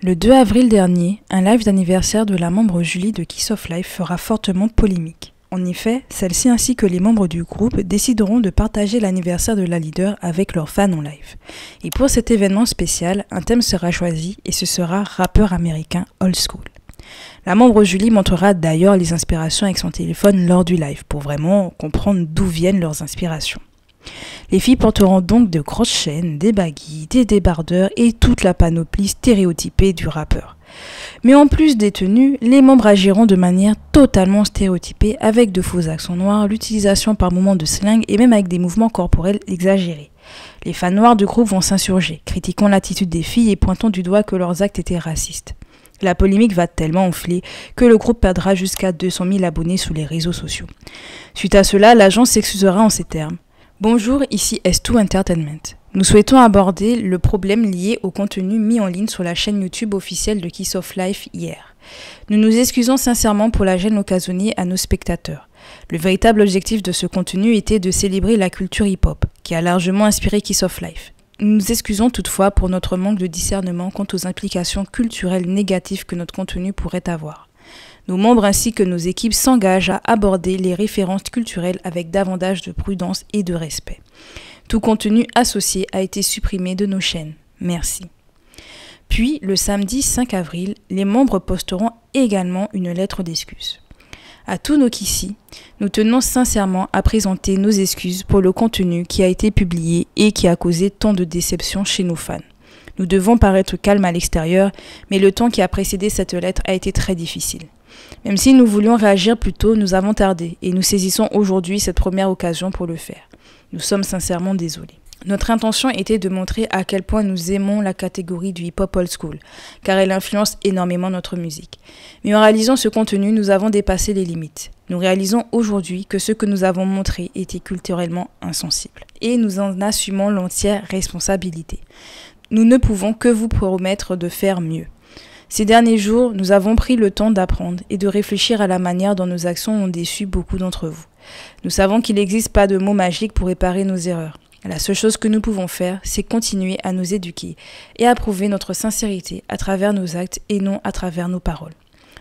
Le 2 avril dernier, un live d'anniversaire de la membre Julie de Kiss of Life fera fortement polémique. En effet, celle-ci ainsi que les membres du groupe décideront de partager l'anniversaire de la leader avec leurs fans en live. Et pour cet événement spécial, un thème sera choisi et ce sera rappeur américain old school. La membre Julie montrera d'ailleurs les inspirations avec son téléphone lors du live pour vraiment comprendre d'où viennent leurs inspirations. Les filles porteront donc de grosses chaînes, des baguilles, des débardeurs et toute la panoplie stéréotypée du rappeur. Mais en plus des tenues, les membres agiront de manière totalement stéréotypée avec de faux accents noirs, l'utilisation par moments de slang et même avec des mouvements corporels exagérés. Les fans noirs du groupe vont s'insurger, critiquant l'attitude des filles et pointant du doigt que leurs actes étaient racistes. La polémique va tellement enfler que le groupe perdra jusqu'à 200 000 abonnés sur les réseaux sociaux. Suite à cela, l'agence s'excusera en ces termes. Bonjour, ici S2 Entertainment. Nous souhaitons aborder le problème lié au contenu mis en ligne sur la chaîne YouTube officielle de Kiss of Life hier. Nous nous excusons sincèrement pour la gêne occasionnée à nos spectateurs. Le véritable objectif de ce contenu était de célébrer la culture hip-hop, qui a largement inspiré Kiss of Life. Nous nous excusons toutefois pour notre manque de discernement quant aux implications culturelles négatives que notre contenu pourrait avoir. Nos membres ainsi que nos équipes s'engagent à aborder les références culturelles avec davantage de prudence et de respect. Tout contenu associé a été supprimé de nos chaînes. Merci. Puis, le samedi 5 avril, les membres posteront également une lettre d'excuses. À tous nos Kissy, nous tenons sincèrement à présenter nos excuses pour le contenu qui a été publié et qui a causé tant de déception chez nos fans. Nous devons paraître calmes à l'extérieur, mais le temps qui a précédé cette lettre a été très difficile. Même si nous voulions réagir plus tôt, nous avons tardé et nous saisissons aujourd'hui cette première occasion pour le faire. Nous sommes sincèrement désolés. Notre intention était de montrer à quel point nous aimons la catégorie du hip-hop old school, car elle influence énormément notre musique. Mais en réalisant ce contenu, nous avons dépassé les limites. Nous réalisons aujourd'hui que ce que nous avons montré était culturellement insensible. Et nous en assumons l'entière responsabilité. Nous ne pouvons que vous promettre de faire mieux. Ces derniers jours, nous avons pris le temps d'apprendre et de réfléchir à la manière dont nos actions ont déçu beaucoup d'entre vous. Nous savons qu'il n'existe pas de mots magiques pour réparer nos erreurs. La seule chose que nous pouvons faire, c'est continuer à nous éduquer et à prouver notre sincérité à travers nos actes et non à travers nos paroles.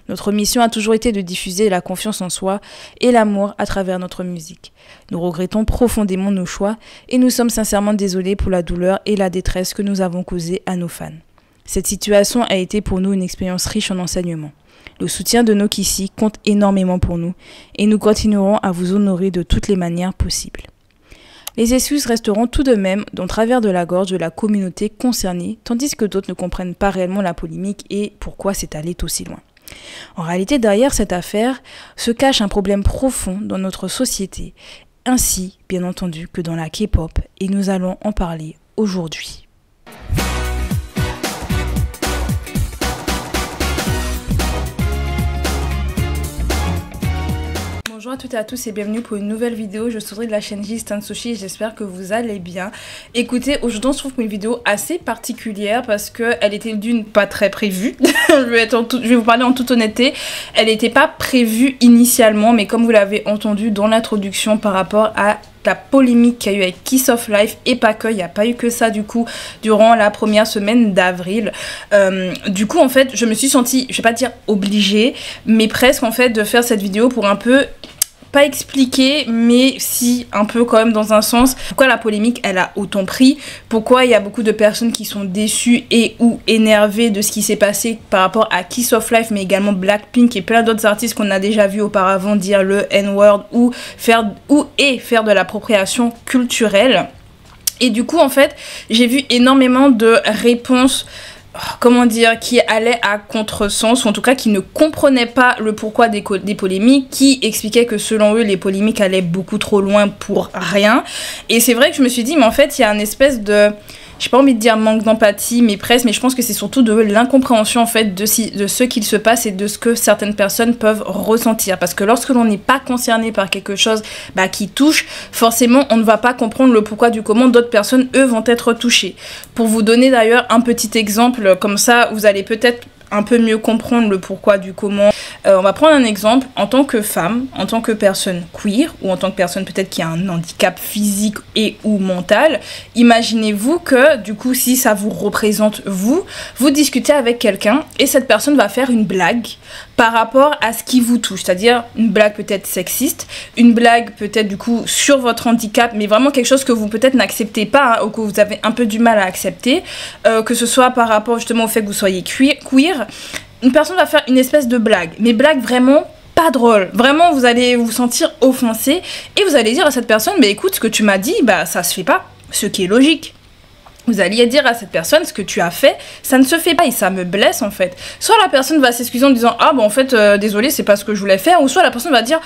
Notre mission a toujours été de diffuser la confiance en soi et l'amour à travers notre musique. Nous regrettons profondément nos choix et nous sommes sincèrement désolés pour la douleur et la détresse que nous avons causées à nos fans. Cette situation a été pour nous une expérience riche en enseignements. Le soutien de nos Kissy compte énormément pour nous et nous continuerons à vous honorer de toutes les manières possibles. Les excuses resteront tout de même dans le travers de la gorge de la communauté concernée, tandis que d'autres ne comprennent pas réellement la polémique et pourquoi c'est allé aussi loin. En réalité, derrière cette affaire se cache un problème profond dans notre société, ainsi, bien entendu, que dans la K-pop, et nous allons en parler aujourd'hui. Bonjour à toutes et à tous et bienvenue pour une nouvelle vidéo. Je suis Audrey de la chaîne J-Stan Sushi et j'espère que vous allez bien. Écoutez, aujourd'hui je trouve une vidéo assez particulière parce qu'elle était d'une pas très prévue. je vais vous parler en toute honnêteté. Elle n'était pas prévue initialement, mais comme vous l'avez entendu dans l'introduction par rapport à la polémique qu'il y a eu avec Kiss of Life et pas que, il n'y a pas eu que ça du coup durant la première semaine d'avril. Du coup en fait je me suis sentie, je vais pas dire obligée, mais presque en fait de faire cette vidéo pour un peu pas expliquer, mais si un peu quand même dans un sens, pourquoi la polémique elle a autant pris, pourquoi il y a beaucoup de personnes qui sont déçues et ou énervées de ce qui s'est passé par rapport à Kiss of Life, mais également Blackpink et plein d'autres artistes qu'on a déjà vu auparavant dire le N-word ou faire de l'appropriation culturelle. Et du coup en fait j'ai vu énormément de réponses, comment dire, qui allaient à contresens, ou en tout cas qui ne comprenaient pas le pourquoi des polémiques, qui expliquaient que selon eux les polémiques allaient beaucoup trop loin pour rien. Et c'est vrai que je me suis dit mais en fait il y a une espèce de, j'ai pas envie de dire manque d'empathie, mais presque, mais je pense que c'est surtout de l'incompréhension en fait de ce qu'il se passe et de ce que certaines personnes peuvent ressentir. Parce que lorsque l'on n'est pas concerné par quelque chose qui touche, forcément on ne va pas comprendre le pourquoi du comment d'autres personnes, eux, vont être touchées. Pour vous donner d'ailleurs un petit exemple, comme ça vous allez peut-être un peu mieux comprendre le pourquoi du comment, on va prendre un exemple. En tant que femme, en tant que personne queer, ou en tant que personne peut-être qui a un handicap physique et ou mental, imaginez-vous que du coup si ça vous représente vous discutez avec quelqu'un et cette personne va faire une blague par rapport à ce qui vous touche, c'est-à-dire une blague peut-être sexiste, une blague peut-être du coup sur votre handicap, mais vraiment quelque chose que vous peut-être n'acceptez pas, hein, ou que vous avez un peu du mal à accepter, que ce soit par rapport justement au fait que vous soyez queer. Une personne va faire une espèce de blague, mais blague vraiment pas drôle. Vraiment, vous allez vous sentir offensé et vous allez dire à cette personne, mais écoute, ce que tu m'as dit, bah ça se fait pas, ce qui est logique. Vous alliez dire à cette personne, ce que tu as fait, ça ne se fait pas et ça me blesse en fait. Soit la personne va s'excuser en disant, ah bon en fait, désolé, c'est pas ce que je voulais faire, ou soit la personne va dire,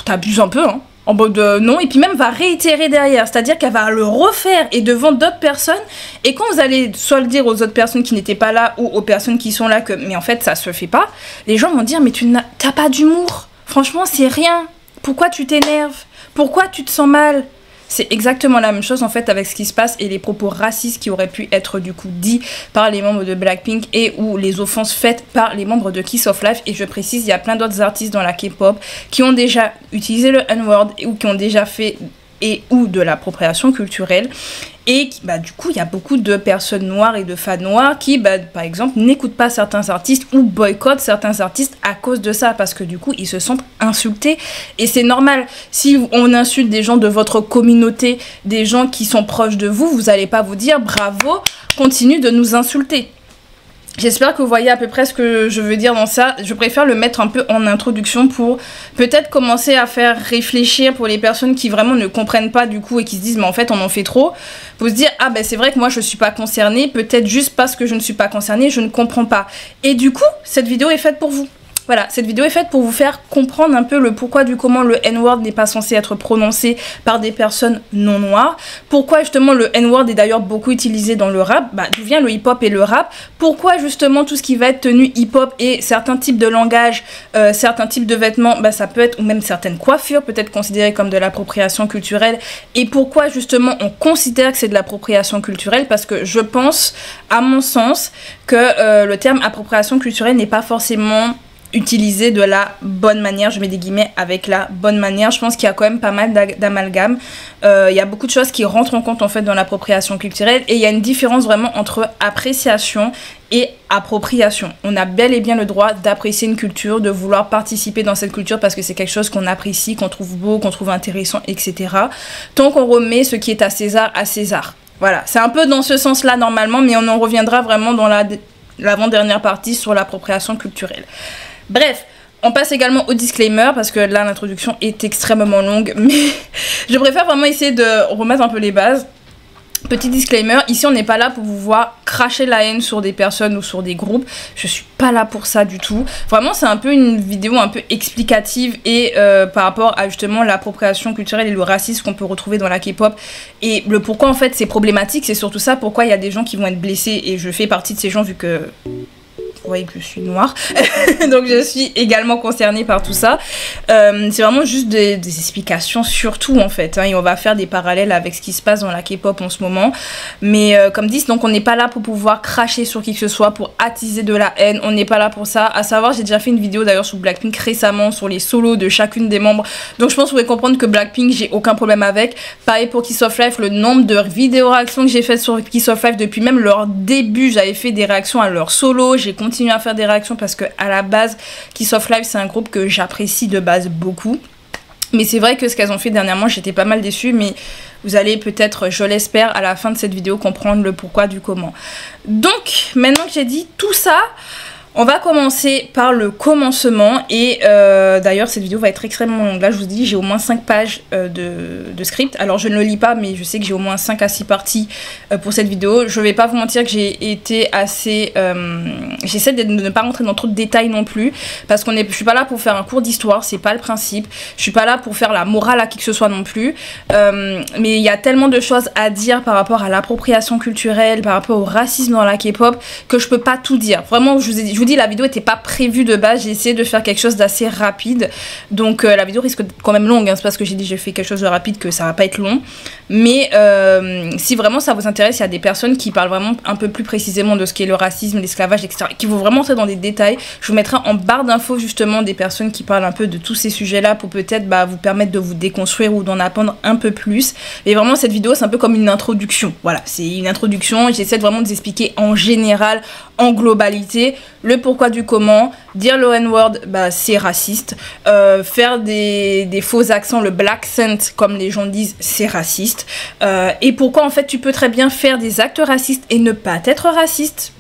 t'abuses un peu, hein. En mode non, et puis même va réitérer derrière, c'est-à-dire qu'elle va le refaire et devant d'autres personnes, et quand vous allez soit le dire aux autres personnes qui n'étaient pas là ou aux personnes qui sont là que mais en fait ça se fait pas, les gens vont dire mais t'as pas d'humour, franchement c'est rien, pourquoi tu t'énerves, pourquoi tu te sens mal? C'est exactement la même chose en fait avec ce qui se passe et les propos racistes qui auraient pu être du coup dits par les membres de Blackpink et ou les offenses faites par les membres de Kiss of Life. Et je précise, il y a plein d'autres artistes dans la K-pop qui ont déjà utilisé le N-word ou qui ont déjà fait et ou de l'appropriation culturelle. Et bah, du coup, il y a beaucoup de personnes noires et de fans noirs qui, bah, par exemple, n'écoutent pas certains artistes ou boycottent certains artistes à cause de ça, parce que du coup, ils se sentent insultés. Et c'est normal. Si on insulte des gens de votre communauté, des gens qui sont proches de vous, vous n'allez pas vous dire « Bravo, continue de nous insulter ». J'espère que vous voyez à peu près ce que je veux dire dans ça. Je préfère le mettre un peu en introduction pour peut-être commencer à faire réfléchir pour les personnes qui vraiment ne comprennent pas du coup et qui se disent mais en fait on en fait trop. Faut se dire ah ben c'est vrai que moi je suis pas concernée, peut-être juste parce que je ne suis pas concernée, je ne comprends pas. Et du coup cette vidéo est faite pour vous. Voilà, cette vidéo est faite pour vous faire comprendre un peu le pourquoi du comment le N-word n'est pas censé être prononcé par des personnes non noires. Pourquoi justement le N-word est d'ailleurs beaucoup utilisé dans le rap, bah, d'où vient le hip-hop et le rap. Pourquoi justement tout ce qui va être tenue hip-hop et certains types de langage, certains types de vêtements, bah, ça peut être, ou même certaines coiffures peut être considérées comme de l'appropriation culturelle. Et pourquoi justement on considère que c'est de l'appropriation culturelle, parce que je pense, à mon sens, que le terme appropriation culturelle n'est pas forcément utilisé de la bonne manière, je mets des guillemets avec la bonne manière. Je pense qu'il y a quand même pas mal d'amalgame. Il y a beaucoup de choses qui rentrent en compte en fait dans l'appropriation culturelle et il y a une différence vraiment entre appréciation et appropriation. On a bel et bien le droit d'apprécier une culture, de vouloir participer dans cette culture parce que c'est quelque chose qu'on apprécie, qu'on trouve beau, qu'on trouve intéressant, etc. Tant qu'on remet ce qui est à César à César. Voilà, c'est un peu dans ce sens-là normalement, mais on en reviendra vraiment dans l'avant-dernière partie sur l'appropriation culturelle. Bref, on passe également au disclaimer parce que là l'introduction est extrêmement longue, mais je préfère vraiment essayer de remettre un peu les bases. Petit disclaimer, ici on n'est pas là pour vous voir cracher la haine sur des personnes ou sur des groupes, je suis pas là pour ça du tout. Vraiment c'est un peu une vidéo un peu explicative et par rapport à justement l'appropriation culturelle et le racisme qu'on peut retrouver dans la K-pop et le pourquoi en fait c'est problématique, c'est surtout ça, pourquoi il y a des gens qui vont être blessés et je fais partie de ces gens vu que... Vous voyez que je suis noire, donc je suis également concernée par tout ça. C'est vraiment juste des explications surtout en fait, hein, et on va faire des parallèles avec ce qui se passe dans la K-pop en ce moment. Mais comme dit, donc on n'est pas là pour pouvoir cracher sur qui que ce soit, pour attiser de la haine, on n'est pas là pour ça. À savoir, j'ai déjà fait une vidéo d'ailleurs sur Blackpink récemment, sur les solos de chacune des membres. Donc je pense que vous pouvez comprendre que Blackpink, j'ai aucun problème avec. Pareil pour Kiss of Life, le nombre de vidéos réactions que j'ai faites sur Kiss of Life depuis même leur début, j'avais fait des réactions à leur solo, j'ai continué à faire des réactions parce que à la base Kiss of Life c'est un groupe que j'apprécie de base beaucoup, mais c'est vrai que ce qu'elles ont fait dernièrement j'étais pas mal déçue, mais vous allez peut-être, je l'espère, à la fin de cette vidéo comprendre le pourquoi du comment. Donc maintenant que j'ai dit tout ça, on va commencer par le commencement et d'ailleurs cette vidéo va être extrêmement longue. Là je vous dis j'ai au moins 5 pages de script. Alors je ne le lis pas mais je sais que j'ai au moins 5 à 6 parties pour cette vidéo. Je vais pas vous mentir que j'ai été assez... j'essaie de ne pas rentrer dans trop de détails non plus parce que je suis pas là pour faire un cours d'histoire, c'est pas le principe. Je suis pas là pour faire la morale à qui que ce soit non plus. Mais il y a tellement de choses à dire par rapport à l'appropriation culturelle, par rapport au racisme dans la K-pop que je peux pas tout dire. Vraiment je vous dis, la vidéo n'était pas prévue de base, j'ai essayé de faire quelque chose d'assez rapide, donc la vidéo risque quand même longue, hein. C'est parce que j'ai dit j'ai fait quelque chose de rapide que ça va pas être long, mais si vraiment ça vous intéresse, il y a des personnes qui parlent vraiment un peu plus précisément de ce qu'est le racisme, l'esclavage, etc., qui vont vraiment entrer dans des détails. Je vous mettrai en barre d'infos justement des personnes qui parlent un peu de tous ces sujets-là pour peut-être vous permettre de vous déconstruire ou d'en apprendre un peu plus. Mais vraiment, cette vidéo, c'est un peu comme une introduction. Voilà, c'est une introduction. J'essaie vraiment de vous expliquer en général, en globalité, le pourquoi du comment. Dire le N-word, c'est raciste. Faire des faux accents, le black accent, comme les gens disent, c'est raciste. Et pourquoi, en fait, tu peux très bien faire des actes racistes et ne pas être raciste.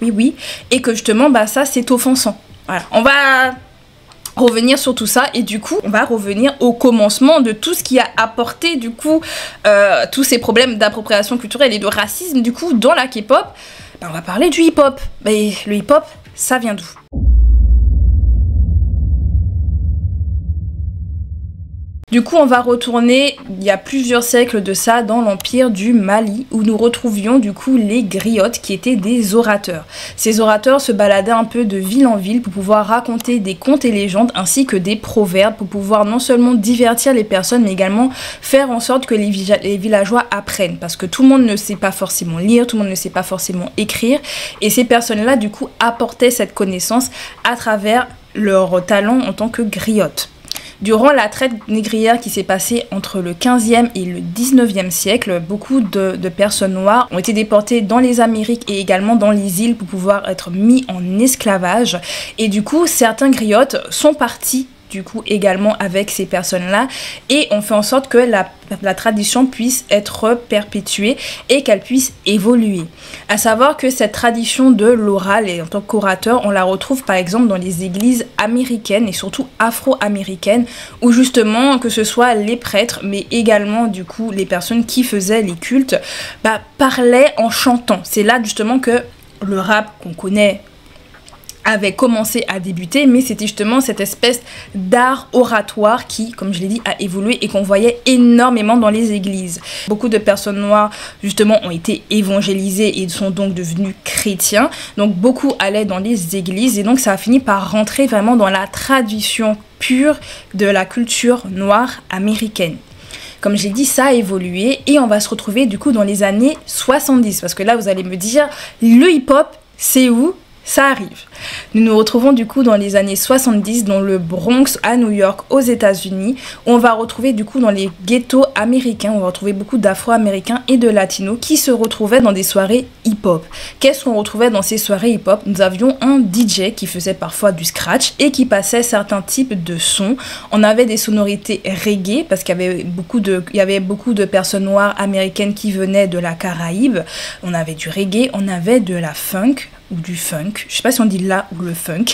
Oui. Et que justement, ça, c'est offensant. Voilà, on va revenir sur tout ça et du coup on va revenir au commencement de tout ce qui a apporté du coup tous ces problèmes d'appropriation culturelle et de racisme du coup dans la K-pop. On va parler du hip-hop. Mais le hip-hop, ça vient d'où? Du coup, on va retourner il y a plusieurs siècles de ça dans l'empire du Mali où nous retrouvions du coup les griottes qui étaient des orateurs. Ces orateurs se baladaient un peu de ville en ville pour pouvoir raconter des contes et légendes ainsi que des proverbes pour pouvoir non seulement divertir les personnes mais également faire en sorte que les villageois apprennent parce que tout le monde ne sait pas forcément lire, tout le monde ne sait pas forcément écrire et ces personnes-là du coup apportaient cette connaissance à travers leur talent en tant que griottes. Durant la traite négrière qui s'est passée entre le 15e et le 19e siècle, beaucoup de personnes noires ont été déportées dans les Amériques et également dans les îles pour pouvoir être mis en esclavage. Et du coup, certains griottes sont partis du coup également avec ces personnes-là et on fait en sorte que la tradition puisse être perpétuée et qu'elle puisse évoluer. À savoir que cette tradition de l'oral et en tant qu'orateur, on la retrouve par exemple dans les églises américaines et surtout afro-américaines où justement que ce soit les prêtres mais également du coup les personnes qui faisaient les cultes parlaient en chantant. C'est là justement que le rap qu'on connaît avait commencé à débuter, mais c'était justement cette espèce d'art oratoire qui, comme je l'ai dit, a évolué et qu'on voyait énormément dans les églises. Beaucoup de personnes noires, justement, ont été évangélisées et sont donc devenus chrétiens. Donc, beaucoup allaient dans les églises et donc ça a fini par rentrer vraiment dans la tradition pure de la culture noire américaine. Comme j'ai dit, ça a évolué et on va se retrouver du coup dans les années 70. Parce que là, vous allez me dire, le hip-hop, c'est où ? Ça arrive. Nous nous retrouvons du coup dans les années 70 dans le Bronx à New York aux États-Unis où on va retrouver du coup dans les ghettos américains, on va retrouver beaucoup d'Afro-Américains et de Latinos qui se retrouvaient dans des soirées hip-hop. Qu'est-ce qu'on retrouvait dans ces soirées hip-hop? Nous avions un DJ qui faisait parfois du scratch et qui passait certains types de sons. On avait des sonorités reggae parce qu'il y avait beaucoup de personnes noires américaines qui venaient de la Caraïbe. On avait du reggae, on avait de la funk ou du funk, je sais pas si on dit là ou le funk.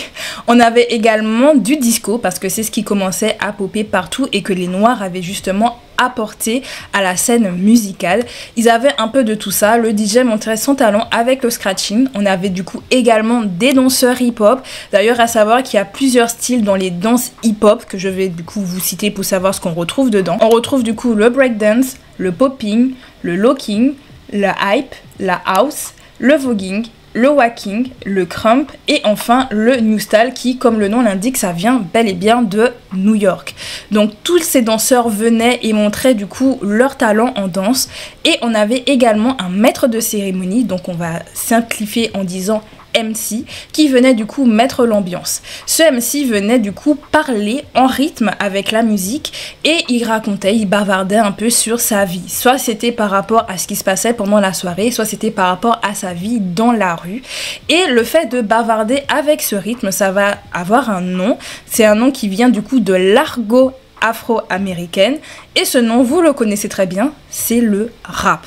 On avait également du disco parce que c'est ce qui commençait à popper partout et que les noirs avaient justement apporté à la scène musicale. Ils avaient un peu de tout ça, le DJ montrait son talent avec le scratching. On avait du coup également des danseurs hip-hop. D'ailleurs à savoir qu'il y a plusieurs styles dans les danses hip-hop que je vais du coup vous citer pour savoir ce qu'on retrouve dedans. On retrouve du coup le breakdance, le popping, le locking, le hype, la house, le voguing, le walking, le crump et enfin le new style qui, comme le nom l'indique, ça vient bel et bien de New York. Donc tous ces danseurs venaient et montraient du coup leur talent en danse et on avait également un maître de cérémonie, donc on va simplifier en disant MC, qui venait du coup mettre l'ambiance. Ce MC venait du coup parler en rythme avec la musique et il racontait, il bavardait un peu sur sa vie. Soit c'était par rapport à ce qui se passait pendant la soirée, soit c'était par rapport à sa vie dans la rue. Et le fait de bavarder avec ce rythme, ça va avoir un nom. C'est un nom qui vient du coup de l'argot afro-américaine et ce nom, vous le connaissez très bien, c'est le rap.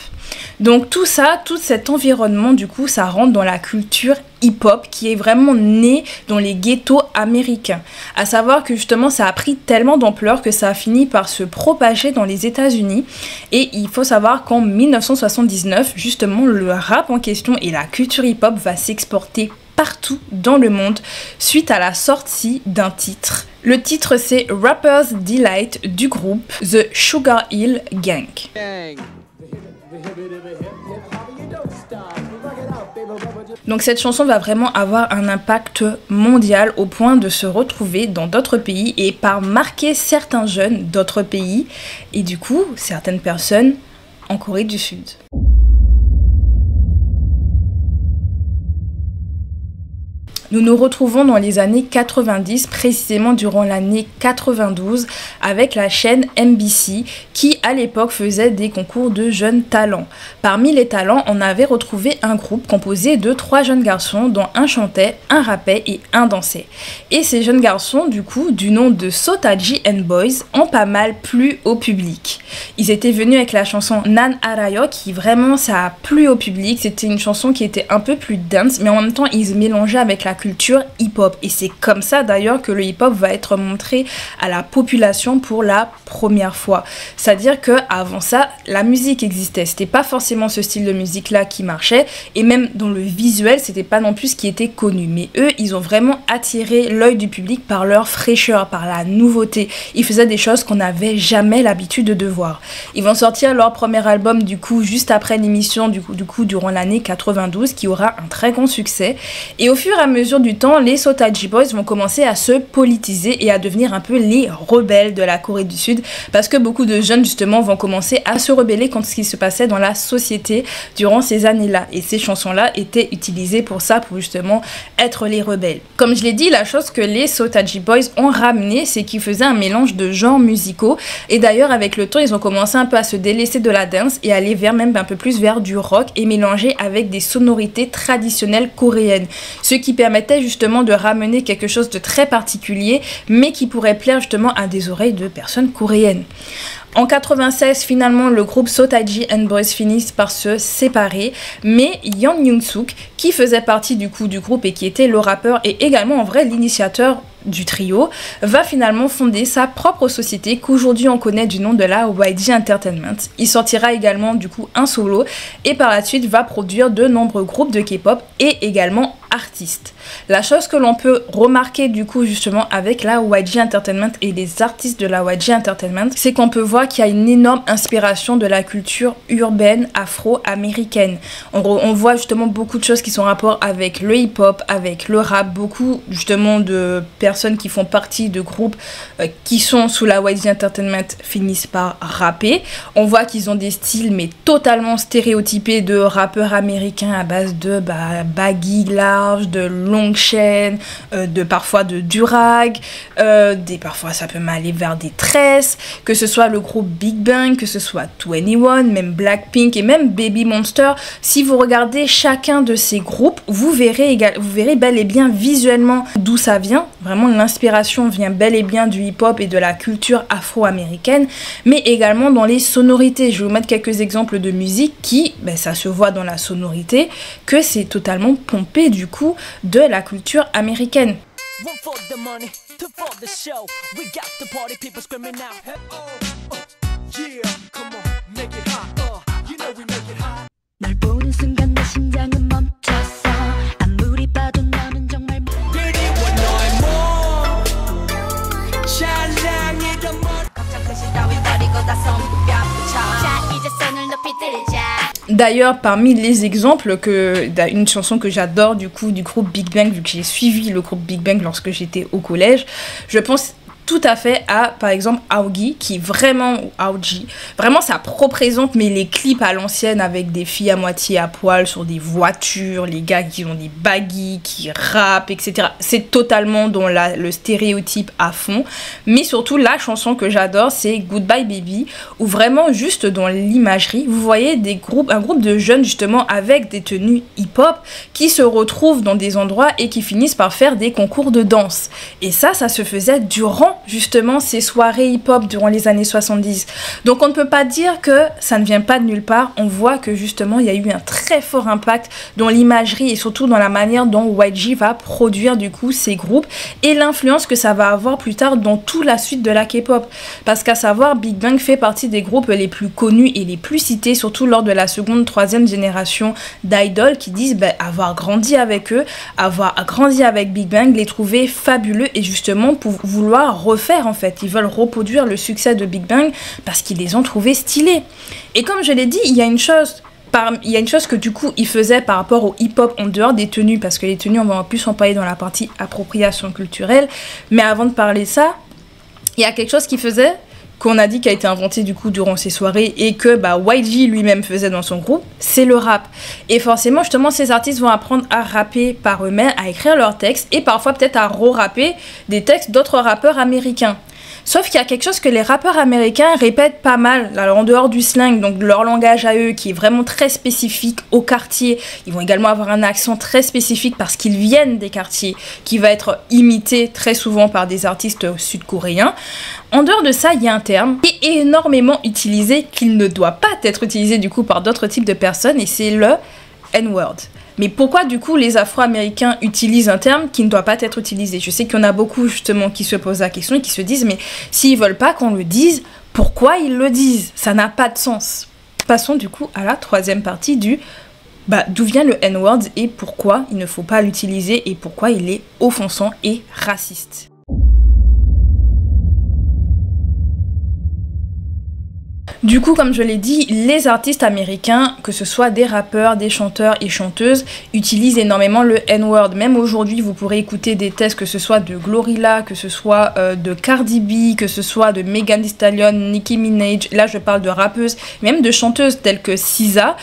Donc tout ça, tout cet environnement du coup, ça rentre dans la culture hip-hop qui est vraiment née dans les ghettos américains. À savoir que justement ça a pris tellement d'ampleur que ça a fini par se propager dans les États-Unis et il faut savoir qu'en 1979, justement le rap en question et la culture hip-hop va s'exporter partout dans le monde suite à la sortie d'un titre. Le titre c'est Rapper's Delight du groupe The Sugar Hill Gang. Donc cette chanson va vraiment avoir un impact mondial au point de se retrouver dans d'autres pays et par marquer certains jeunes d'autres pays et du coup certaines personnes en Corée du Sud. Nous nous retrouvons dans les années 90, précisément durant l'année 92, avec la chaîne MBC qui, à l'époque, faisait des concours de jeunes talents. Parmi les talents, on avait retrouvé un groupe composé de 3 jeunes garçons dont un chantait, un rappait et un dansait. Et ces jeunes garçons, du coup, du nom de Sotaji and Boys, ont pas mal plu au public. Ils étaient venus avec la chanson Nan Arayo qui vraiment ça a plu au public. C'était une chanson qui était un peu plus dance, mais en même temps, ils se mélangeaient avec la culture hip-hop et c'est comme ça d'ailleurs que le hip-hop va être montré à la population pour la première fois. C'est-à-dire que avant ça, la musique existait, c'était pas forcément ce style de musique là qui marchait et même dans le visuel, c'était pas non plus ce qui était connu, mais eux, ils ont vraiment attiré l'œil du public par leur fraîcheur, par la nouveauté. Ils faisaient des choses qu'on n'avait jamais l'habitude de voir. Ils vont sortir leur premier album du coup juste après l'émission du coup durant l'année 92 qui aura un très grand succès et au fur et à mesure du temps, les Sotaji Boys vont commencer à se politiser et à devenir un peu les rebelles de la Corée du Sud parce que beaucoup de jeunes justement vont commencer à se rebeller contre ce qui se passait dans la société durant ces années-là et ces chansons-là étaient utilisées pour ça, pour justement être les rebelles. Comme je l'ai dit, la chose que les Sotaji Boys ont ramené, c'est qu'ils faisaient un mélange de genres musicaux et d'ailleurs avec le temps, ils ont commencé un peu à se délaisser de la dance et aller vers même un peu plus vers du rock et mélanger avec des sonorités traditionnelles coréennes, ce qui permettait justement de ramener quelque chose de très particulier mais qui pourrait plaire justement à des oreilles de personnes coréennes. En 96, finalement, le groupe Sotaji and Boys finissent par se séparer, mais Yeon Young-suk, qui faisait partie du groupe et qui était le rappeur et également en vrai l'initiateur du trio, va finalement fonder sa propre société qu'aujourd'hui on connaît du nom de la YG Entertainment. Il sortira également du coup un solo et par la suite va produire de nombreux groupes de K-pop et également artistes. La chose que l'on peut remarquer du coup justement avec la YG Entertainment et les artistes de la YG Entertainment, c'est qu'on peut voir qu'il y a une énorme inspiration de la culture urbaine afro-américaine. On voit justement beaucoup de choses qui sont en rapport avec le hip-hop, avec le rap, beaucoup justement de personnes qui font partie de groupes qui sont sous la YG Entertainment finissent par rapper. On voit qu'ils ont des styles mais totalement stéréotypés de rappeurs américains à base de baggy large, de longues chaînes, parfois de durag, parfois ça peut m'aller vers des tresses, que ce soit le groupe Big Bang, que ce soit 21, même Blackpink et même Baby Monster. Si vous regardez chacun de ces groupes, vous verrez bel et bien visuellement d'où ça vient. Vraiment, l'inspiration vient bel et bien du hip-hop et de la culture afro-américaine, mais également dans les sonorités. Je vais vous mettre quelques exemples de musique qui, ça se voit dans la sonorité, que c'est totalement pompé du coup de la culture américaine. D'ailleurs, parmi les exemples, une chanson que j'adore du coup du groupe Big Bang, vu que j'ai suivi le groupe Big Bang lorsque j'étais au collège, je pense tout à fait à, par exemple, Aogi, qui vraiment ça représente mais les clips à l'ancienne avec des filles à moitié à poil sur des voitures, les gars qui ont des baggy, qui rappent, etc. C'est totalement dans le stéréotype à fond, mais surtout la chanson que j'adore, c'est Goodbye Baby, où vraiment juste dans l'imagerie, vous voyez un groupe de jeunes justement avec des tenues hip-hop qui se retrouvent dans des endroits et qui finissent par faire des concours de danse. Et ça se faisait durant justement ces soirées hip-hop durant les années 70. Donc on ne peut pas dire que ça ne vient pas de nulle part. On voit que justement il y a eu un très fort impact dans l'imagerie et surtout dans la manière dont YG va produire du coup ces groupes et l'influence que ça va avoir plus tard dans toute la suite de la K-pop. Parce qu'à savoir, Big Bang fait partie des groupes les plus connus et les plus cités, surtout lors de la seconde, troisième génération d'idoles qui disent avoir grandi avec eux, avoir grandi avec Big Bang, les trouver fabuleux et justement pour vouloir refaire en fait. Ils veulent reproduire le succès de Big Bang parce qu'ils les ont trouvés stylés. Et comme je l'ai dit, il y a une chose il y a une chose que du coup il faisait par rapport au hip-hop en dehors des tenues, parce que les tenues on va plus en parler dans la partie appropriation culturelle, mais avant de parler de ça, il y a quelque chose qu'il faisait, qu'on a dit qui a été inventé du coup durant ces soirées et que YG lui-même faisait dans son groupe, c'est le rap. Et forcément justement ces artistes vont apprendre à rapper par eux-mêmes, à écrire leurs textes et parfois peut-être à re-rapper des textes d'autres rappeurs américains. Sauf qu'il y a quelque chose que les rappeurs américains répètent pas mal, alors en dehors du slang, donc leur langage à eux qui est vraiment très spécifique au quartier. Ils vont également avoir un accent très spécifique parce qu'ils viennent des quartiers, qui va être imité très souvent par des artistes sud-coréens. En dehors de ça, il y a un terme qui est énormément utilisé, qu'il ne doit pas être utilisé du coup par d'autres types de personnes, et c'est le N-word. Mais pourquoi du coup les Afro-Américains utilisent un terme qui ne doit pas être utilisé? Je sais qu'il y en a beaucoup justement qui se posent la question et qui se disent mais s'ils veulent pas qu'on le dise, pourquoi ils le disent? Ça n'a pas de sens. Passons du coup à la troisième partie du d'où vient le N-word et pourquoi il ne faut pas l'utiliser et pourquoi il est offensant et raciste. Du coup, comme je l'ai dit, les artistes américains, que ce soit des rappeurs, des chanteurs et chanteuses, utilisent énormément le N-word. Même aujourd'hui, vous pourrez écouter des textes, que ce soit de Glorilla, que ce soit de Cardi B, que ce soit de Megan Thee Stallion, Nicki Minaj. Là, je parle de rappeuses, même de chanteuses telles que SZA.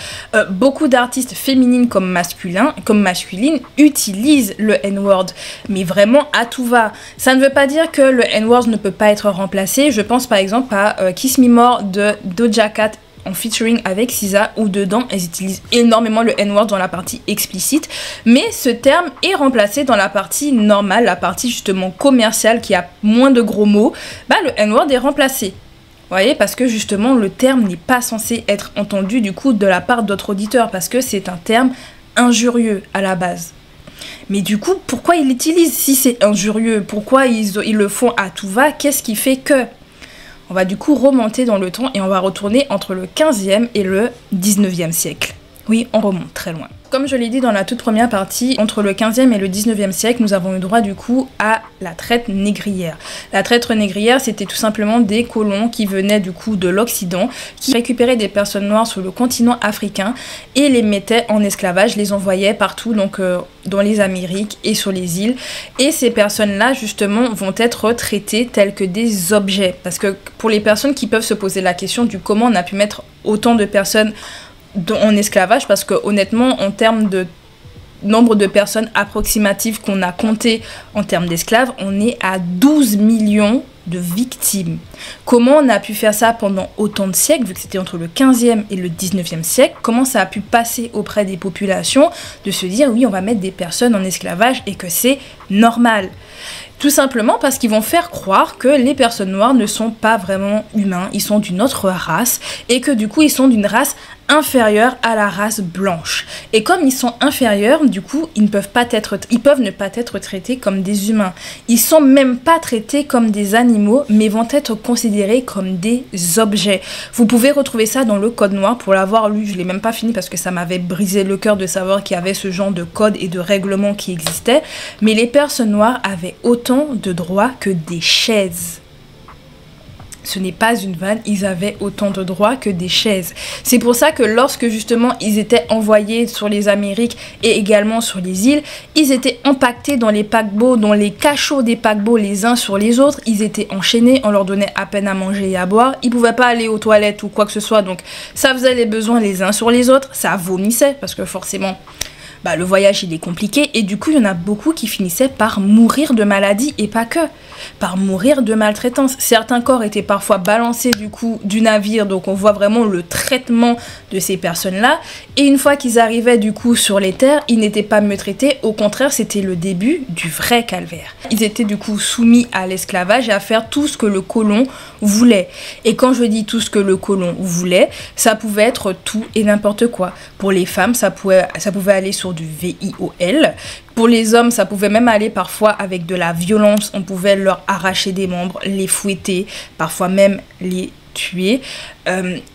Beaucoup d'artistes féminines comme masculines utilisent le N-word, mais vraiment à tout va. Ça ne veut pas dire que le N-word ne peut pas être remplacé. Je pense par exemple à Kiss Me More de Doja Cat en featuring avec SZA, où dedans elles utilisent énormément le N-word dans la partie explicite, mais ce terme est remplacé dans la partie normale, la partie justement commerciale qui a moins de gros mots. Le N-word est remplacé. Vous voyez, parce que justement le terme n'est pas censé être entendu du coup de la part d'autres auditeurs, parce que c'est un terme injurieux à la base. Mais du coup, pourquoi ils l'utilisent si c'est injurieux? Pourquoi ils le font à tout va? Qu'est-ce qui fait que? On va du coup remonter dans le temps et on va retourner entre le 15e et le 19e siècle. Oui, on remonte très loin. Comme je l'ai dit dans la toute première partie, entre le 15e et le 19e siècle, nous avons eu droit du coup à la traite négrière. La traite négrière, c'était tout simplement des colons qui venaient du coup de l'Occident, qui récupéraient des personnes noires sur le continent africain et les mettaient en esclavage, les envoyaient partout, donc dans les Amériques et sur les îles. Et ces personnes-là, justement, vont être traitées telles que des objets. Parce que pour les personnes qui peuvent se poser la question du comment on a pu mettre autant de personnes en esclavage, parce que honnêtement en termes de nombre de personnes approximatives qu'on a compté en termes d'esclaves, on est à 12 millions de victimes. Comment on a pu faire ça pendant autant de siècles, vu que c'était entre le 15e et le 19e siècle? Comment ça a pu passer auprès des populations de se dire oui, on va mettre des personnes en esclavage et que c'est normal? Tout simplement parce qu'ils vont faire croire que les personnes noires ne sont pas vraiment humains, ils sont d'une autre race et que du coup ils sont d'une race inférieure à la race blanche. Et comme ils sont inférieurs, du coup ils peuvent ne pas être traités comme des humains. Ils sont même pas traités comme des animaux, mais vont être considérés comme des objets. Vous pouvez retrouver ça dans le Code noir. Pour l'avoir lu, je l'ai même pas fini parce que ça m'avait brisé le cœur de savoir qu'il y avait ce genre de code et de règlements qui existaient. Mais les personnes noires avaient autant de droits que des chaises. Ce n'est pas une vanne, ils avaient autant de droits que des chaises. C'est pour ça que lorsque justement ils étaient envoyés sur les Amériques et également sur les îles, ils étaient empaquetés dans les paquebots, dans les cachots des paquebots les uns sur les autres. Ils étaient enchaînés, on leur donnait à peine à manger et à boire. Ils ne pouvaient pas aller aux toilettes ou quoi que ce soit, donc ça faisait les besoins les uns sur les autres. Ça vomissait parce que forcément le voyage il est compliqué et du coup il y en a beaucoup qui finissaient par mourir de maladie et pas que, par mourir de maltraitance. Certains corps étaient parfois balancés du coup du navire, donc on voit vraiment le traitement de ces personnes-là, et une fois qu'ils arrivaient du coup sur les terres, ils n'étaient pas mieux traités, au contraire c'était le début du vrai calvaire. Ils étaient du coup soumis à l'esclavage et à faire tout ce que le colon voulait. Et quand je dis tout ce que le colon voulait, ça pouvait être tout et n'importe quoi. Pour les femmes, ça pouvait aller sur du VIOL. Pour les hommes, ça pouvait même aller parfois avec de la violence. On pouvait leur arracher des membres, les fouetter, parfois même les tuer.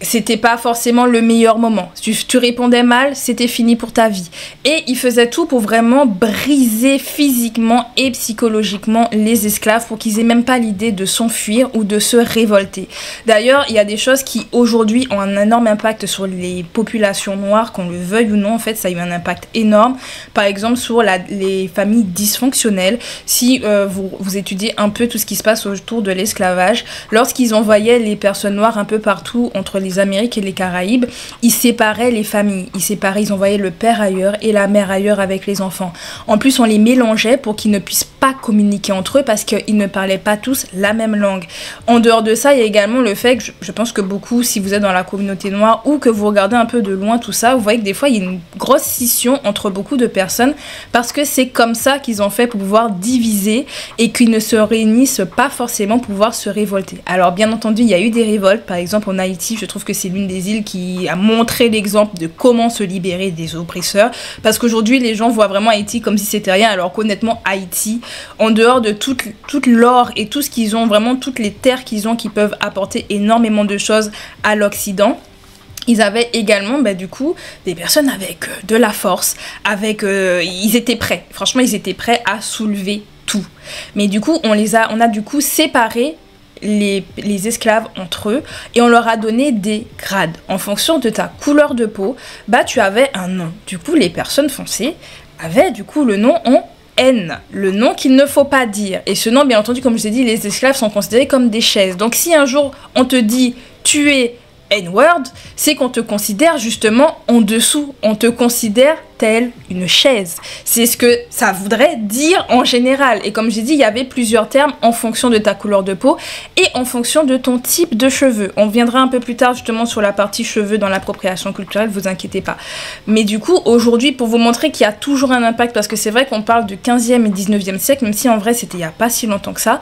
c'était pas forcément le meilleur moment. Tu répondais mal, c'était fini pour ta vie. Et ils faisaient tout pour vraiment briser physiquement et psychologiquement les esclaves pour qu'ils aient même pas l'idée de s'enfuir ou de se révolter. D'ailleurs, il y a des choses qui aujourd'hui ont un énorme impact sur les populations noires, qu'on le veuille ou non. En fait, ça a eu un impact énorme. Par exemple, sur les familles dysfonctionnelles. Si vous étudiez un peu tout ce qui se passe autour de l'esclavage, lorsqu'ils envoyaient les personnes noires un peu partout entre les Amériques et les Caraïbes, ils séparaient les familles. Ils envoyaient le père ailleurs et la mère ailleurs avec les enfants. En plus, on les mélangeait pour qu'ils ne puissent pas communiquer entre eux parce qu'ils ne parlaient pas tous la même langue. En dehors de ça, il y a également le fait que je pense que beaucoup, si vous êtes dans la communauté noire ou que vous regardez un peu de loin tout ça, vous voyez que des fois, il y a une grosse scission entre beaucoup de personnes parce que c'est comme ça qu'ils ont fait pour pouvoir diviser et qu'ils ne se réunissent pas forcément pour pouvoir se révolter. Alors, bien entendu, il y a eu des révoltes. Par exemple, en Haïti, je trouve que c'est l'une des îles qui a montré l'exemple de comment se libérer des oppresseurs parce qu'aujourd'hui, les gens voient vraiment Haïti comme si c'était rien, alors qu'honnêtement, Haïti, en dehors de toute l'or et tout ce qu'ils ont, vraiment toutes les terres qu'ils ont qui peuvent apporter énormément de choses à l'Occident, ils avaient également du coup des personnes avec de la force, ils étaient prêts, franchement ils étaient prêts à soulever tout. Mais du coup on a du coup séparé les esclaves entre eux et on leur a donné des grades. En fonction de ta couleur de peau, tu avais un nom. Du coup les personnes foncées avaient du coup le nom en N, le nom qu'il ne faut pas dire. Et ce nom, bien entendu, comme je vous ai dit, les esclaves sont considérés comme des chaises. Donc si un jour on te dit tu es N-word, c'est qu'on te considère justement en dessous, on te considère telle une chaise. C'est ce que ça voudrait dire en général. Et comme j'ai dit, il y avait plusieurs termes en fonction de ta couleur de peau et en fonction de ton type de cheveux. On viendra un peu plus tard justement sur la partie cheveux dans l'appropriation culturelle, vous inquiétez pas. Mais du coup, aujourd'hui, pour vous montrer qu'il y a toujours un impact, parce que c'est vrai qu'on parle du 15e et 19e siècle, même si en vrai c'était il n'y a pas si longtemps que ça,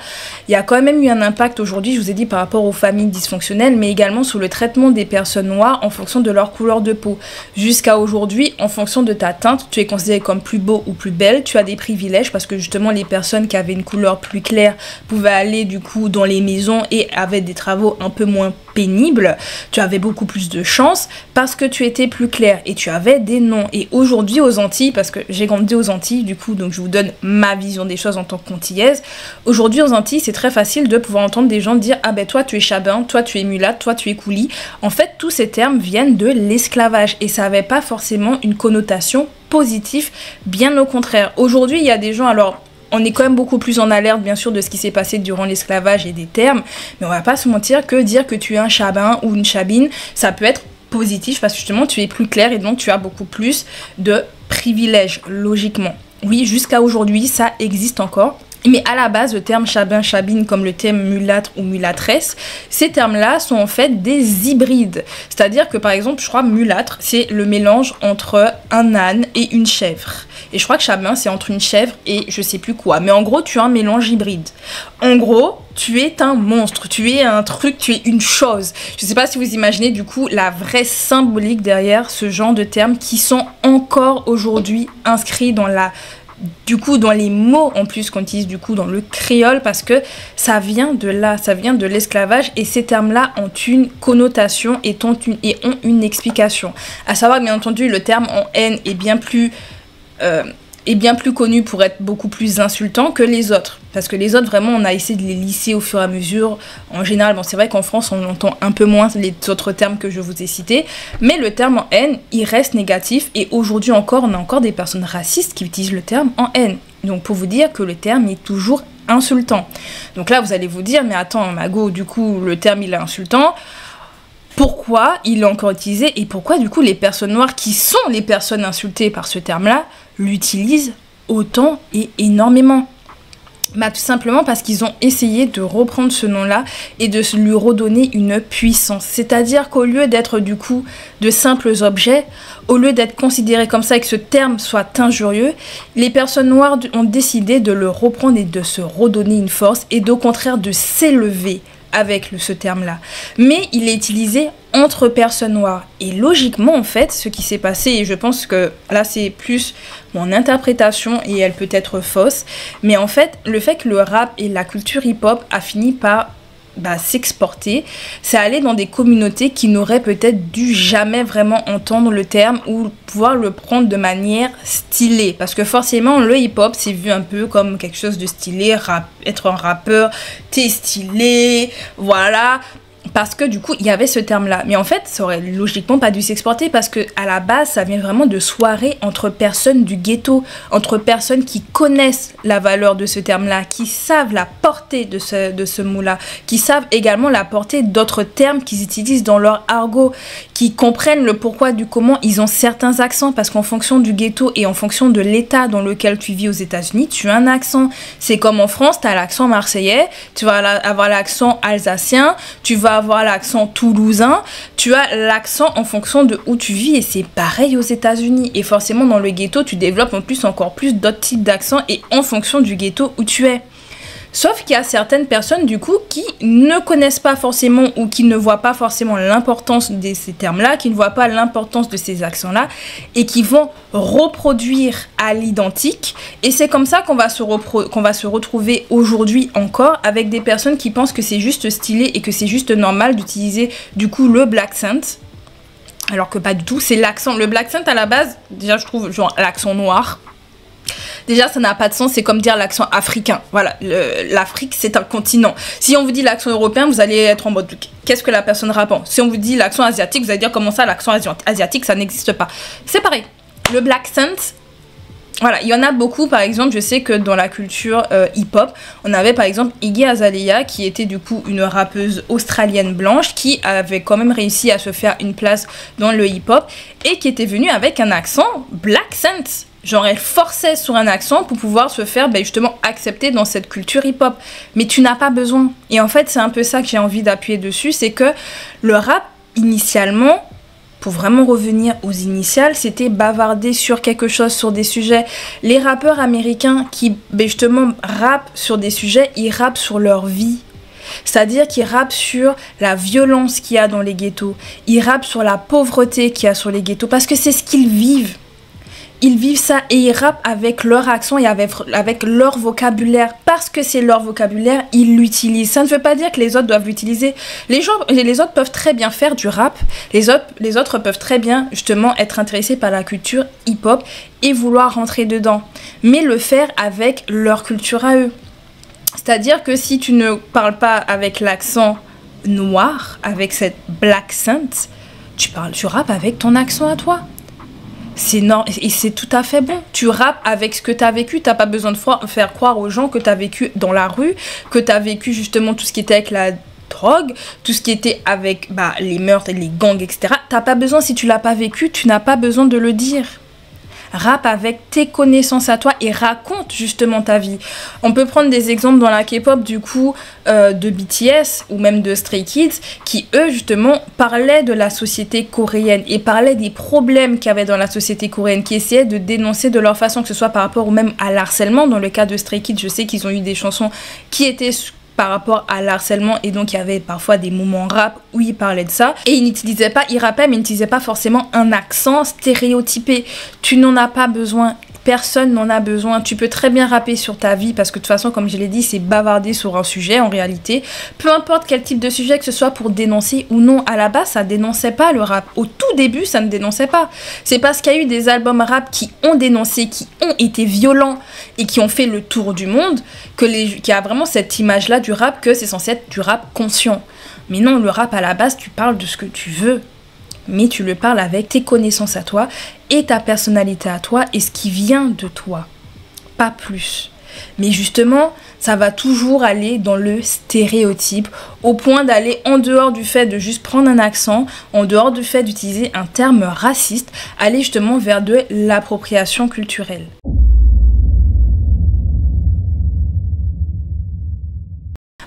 il y a quand même eu un impact aujourd'hui, je vous ai dit, par rapport aux familles dysfonctionnelles, mais également sur le traitement des personnes noires en fonction de leur couleur de peau. Jusqu'à aujourd'hui, en fonction de ta teinte, tu es considéré comme plus beau ou plus belle, tu as des privilèges parce que justement les personnes qui avaient une couleur plus claire pouvaient aller du coup dans les maisons et avaient des travaux un peu moins pénibles, tu avais beaucoup plus de chance parce que tu étais plus clair et tu avais des noms. Et aujourd'hui aux Antilles, parce que j'ai grandi aux Antilles du coup, donc je vous donne ma vision des choses en tant qu'antillaise, aujourd'hui aux Antilles c'est très facile de pouvoir entendre des gens dire ah ben toi tu es chabin, toi tu es mulâtre, toi tu es coulis. En fait tous ces termes viennent de l'esclavage et ça n'avait pas forcément une connotation positive, bien au contraire. Aujourd'hui il y a des gens, alors on est quand même beaucoup plus en alerte, bien sûr, de ce qui s'est passé durant l'esclavage et des termes, mais on va pas se mentir que dire que tu es un chabin ou une chabine, ça peut être positif parce que justement, tu es plus clair et donc tu as beaucoup plus de privilèges, logiquement. Oui, jusqu'à aujourd'hui, ça existe encore. Mais à la base, le terme chabin, chabine, comme le terme mulâtre ou mulâtresse, ces termes-là sont en fait des hybrides. C'est-à-dire que par exemple, je crois mulâtre, c'est le mélange entre un âne et une chèvre. Et je crois que chabin, c'est entre une chèvre et je sais plus quoi. Mais en gros, tu as un mélange hybride. En gros, tu es un monstre, tu es un truc, tu es une chose. Je sais pas si vous imaginez du coup la vraie symbolique derrière ce genre de termes qui sont encore aujourd'hui inscrits dans dans les mots en plus qu'on utilise du coup dans le créole parce que ça vient de là, ça vient de l'esclavage et ces termes-là ont une connotation et ont une explication. À savoir bien entendu le terme en haine est bien plus connu pour être beaucoup plus insultant que les autres. Parce que les autres, vraiment, on a essayé de les lisser au fur et à mesure. En général, bon, c'est vrai qu'en France, on entend un peu moins les autres termes que je vous ai cités. Mais le terme en haine, il reste négatif. Et aujourd'hui encore, on a encore des personnes racistes qui utilisent le terme en haine. Donc, pour vous dire que le terme est toujours insultant. Donc là, vous allez vous dire, mais attends, Mago, du coup, le terme, il est insultant. Pourquoi il est encore utilisé et pourquoi du coup les personnes noires qui sont les personnes insultées par ce terme-là l'utilisent autant et énormément? Tout simplement parce qu'ils ont essayé de reprendre ce nom-là et de lui redonner une puissance. C'est-à-dire qu'au lieu d'être du coup de simples objets, au lieu d'être considérés comme ça et que ce terme soit injurieux, les personnes noires ont décidé de le reprendre et de se redonner une force et au contraire de s'élever avec ce terme-là. Mais il est utilisé entre personnes noires. Et logiquement, en fait, ce qui s'est passé, et je pense que là, c'est plus mon interprétation et elle peut être fausse, mais en fait, le fait que le rap et la culture hip-hop a fini par s'exporter, c'est aller dans des communautés qui n'auraient peut-être dû jamais vraiment entendre le terme ou pouvoir le prendre de manière stylée. Parce que forcément, le hip-hop, c'est vu un peu comme quelque chose de stylé, être un rappeur, t'es stylé, voilà. Parce que du coup, il y avait ce terme-là. Mais en fait, ça aurait logiquement pas dû s'exporter parce que à la base, ça vient vraiment de soirées entre personnes du ghetto, entre personnes qui connaissent la valeur de ce terme-là, qui savent la portée de ce mot-là, qui savent également la portée d'autres termes qu'ils utilisent dans leur argot, qui comprennent le pourquoi du comment ils ont certains accents parce qu'en fonction du ghetto et en fonction de l'état dans lequel tu vis aux États-Unis, tu as un accent. C'est comme en France, tu as l'accent marseillais, tu vas avoir l'accent alsacien, tu vas avoir l'accent toulousain, tu as l'accent en fonction de où tu vis et c'est pareil aux États-Unis. Et forcément, dans le ghetto, tu développes en plus encore plus d'autres types d'accents et en fonction du ghetto où tu es. Sauf qu'il y a certaines personnes du coup qui ne connaissent pas forcément ou qui ne voient pas forcément l'importance de ces termes-là, qui ne voient pas l'importance de ces accents-là et qui vont reproduire à l'identique. Et c'est comme ça qu'on va se retrouver aujourd'hui encore avec des personnes qui pensent que c'est juste stylé et que c'est juste normal d'utiliser du coup le black accent. Alors que pas du tout, c'est l'accent. Le black accent à la base, déjà je trouve genre l'accent noir. Déjà, ça n'a pas de sens, c'est comme dire l'accent africain. Voilà, l'Afrique, c'est un continent. Si on vous dit l'accent européen, vous allez être en mode qu'est-ce que la personne raconte. Si on vous dit l'accent asiatique, vous allez dire comment ça, l'accent asiatique, ça n'existe pas. C'est pareil. Le black accent, voilà, il y en a beaucoup. Par exemple, je sais que dans la culture hip-hop, on avait par exemple Iggy Azalea, qui était du coup une rappeuse australienne blanche, qui avait quand même réussi à se faire une place dans le hip-hop et qui était venue avec un accent black accent. Genre, elle forçait sur un accent pour pouvoir se faire justement accepter dans cette culture hip-hop. Mais tu n'as pas besoin. Et en fait, c'est un peu ça que j'ai envie d'appuyer dessus, c'est que le rap, initialement, pour vraiment revenir aux initiales, c'était bavarder sur quelque chose, sur des sujets. Les rappeurs américains qui, justement, rappent sur des sujets, ils rappent sur leur vie. C'est-à-dire qu'ils rappent sur la violence qu'il y a dans les ghettos. Ils rappent sur la pauvreté qu'il y a sur les ghettos. Parce que c'est ce qu'ils vivent. Ils vivent ça et ils rappent avec leur accent et avec leur vocabulaire. Parce que c'est leur vocabulaire, ils l'utilisent. Ça ne veut pas dire que les autres doivent l'utiliser. Les autres peuvent très bien faire du rap. Les autres peuvent très bien, justement, être intéressés par la culture hip-hop et vouloir rentrer dedans. Mais le faire avec leur culture à eux. C'est-à-dire que si tu ne parles pas avec l'accent noir, avec cette black accent, tu rappes avec ton accent à toi. Et c'est tout à fait bon. Tu rappes avec ce que tu as vécu. Tu n'as pas besoin de faire croire aux gens que tu as vécu dans la rue, que tu as vécu justement tout ce qui était avec la drogue, tout ce qui était avec les meurtres et les gangs, etc. Tu n'as pas besoin, si tu l'as pas vécu, tu n'as pas besoin de le dire. Rappe avec tes connaissances à toi et raconte justement ta vie. On peut prendre des exemples dans la K-pop du coup de BTS ou même de Stray Kids qui eux justement parlaient de la société coréenne et parlaient des problèmes qu'il y avait dans la société coréenne, qui essayaient de dénoncer de leur façon, que ce soit par rapport ou même à l'harcèlement. Dans le cas de Stray Kids, je sais qu'ils ont eu des chansons qui étaient par rapport à l'harcèlement et donc il y avait parfois des moments rap où ils parlaient de ça et ils rappaient mais ils n'utilisaient pas forcément un accent stéréotypé. Tu n'en as pas besoin, personne n'en a besoin. Tu peux très bien rapper sur ta vie parce que de toute façon, comme je l'ai dit, c'est bavarder sur un sujet en réalité. Peu importe quel type de sujet, que ce soit pour dénoncer ou non, à la base ça dénonçait pas le rap. Au tout début ça ne dénonçait pas. C'est parce qu'il y a eu des albums rap qui ont dénoncé, qui ont été violents et qui ont fait le tour du monde qu'il y a vraiment cette image là du rap, que c'est censé être du rap conscient. Mais non, le rap à la base tu parles de ce que tu veux, mais tu le parles avec tes connaissances à toi et ta personnalité à toi et ce qui vient de toi, pas plus. Mais justement, ça va toujours aller dans le stéréotype, au point d'aller en dehors du fait de juste prendre un accent, en dehors du fait d'utiliser un terme raciste, aller justement vers de l'appropriation culturelle.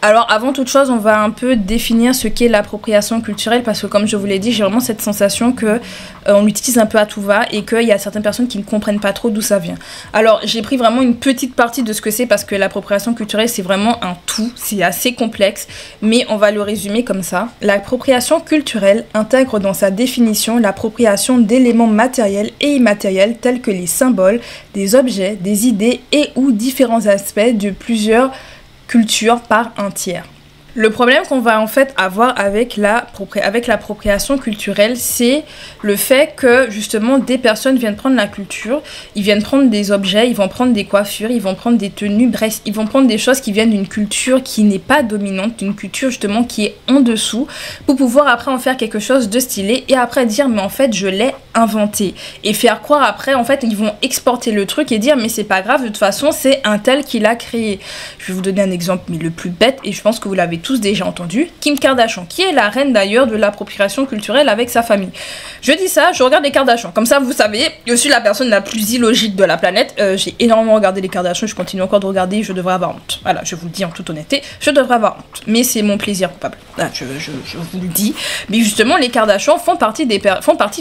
Alors avant toute chose, on va un peu définir ce qu'est l'appropriation culturelle parce que comme je vous l'ai dit, j'ai vraiment cette sensation que on l'utilise un peu à tout va et qu'il y a certaines personnes qui ne comprennent pas trop d'où ça vient. Alors j'ai pris vraiment une petite partie de ce que c'est parce que l'appropriation culturelle c'est vraiment un tout, c'est assez complexe, mais on va le résumer comme ça. L'appropriation culturelle intègre dans sa définition l'appropriation d'éléments matériels et immatériels tels que les symboles, des objets, des idées et ou différents aspects de plusieurs culture par un tiers. Le problème qu'on va en fait avoir avec l'appropriation culturelle, c'est le fait que justement des personnes viennent prendre la culture, ils viennent prendre des objets, ils vont prendre des coiffures, ils vont prendre des tenues, bref, ils vont prendre des choses qui viennent d'une culture qui n'est pas dominante, d'une culture justement qui est en dessous, pour pouvoir après en faire quelque chose de stylé et après dire mais en fait je l'ai inventé et faire croire après en fait ils vont exporter le truc et dire mais c'est pas grave, de toute façon c'est un tel qui l'a créé. Je vais vous donner un exemple mais le plus bête et je pense que vous l'avez tous déjà entendu, Kim Kardashian, qui est la reine d'ailleurs de l'appropriation culturelle avec sa famille. Je dis ça, je regarde les Kardashian, comme ça vous savez, je suis la personne la plus illogique de la planète, j'ai énormément regardé les Kardashian, je continue encore de regarder, je devrais avoir honte. Voilà, je vous le dis en toute honnêteté, je devrais avoir honte, mais c'est mon plaisir coupable. Là, je vous le dis, mais justement les Kardashian font partie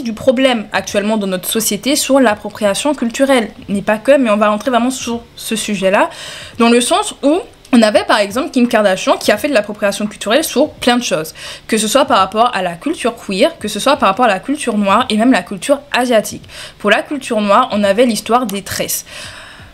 du problème actuellement dans notre société sur l'appropriation culturelle. N'est pas que, mais on va rentrer vraiment sur ce sujet-là, dans le sens où on avait par exemple Kim Kardashian qui a fait de l'appropriation culturelle sur plein de choses, que ce soit par rapport à la culture queer, que ce soit par rapport à la culture noire et même la culture asiatique. Pour la culture noire, on avait l'histoire des tresses.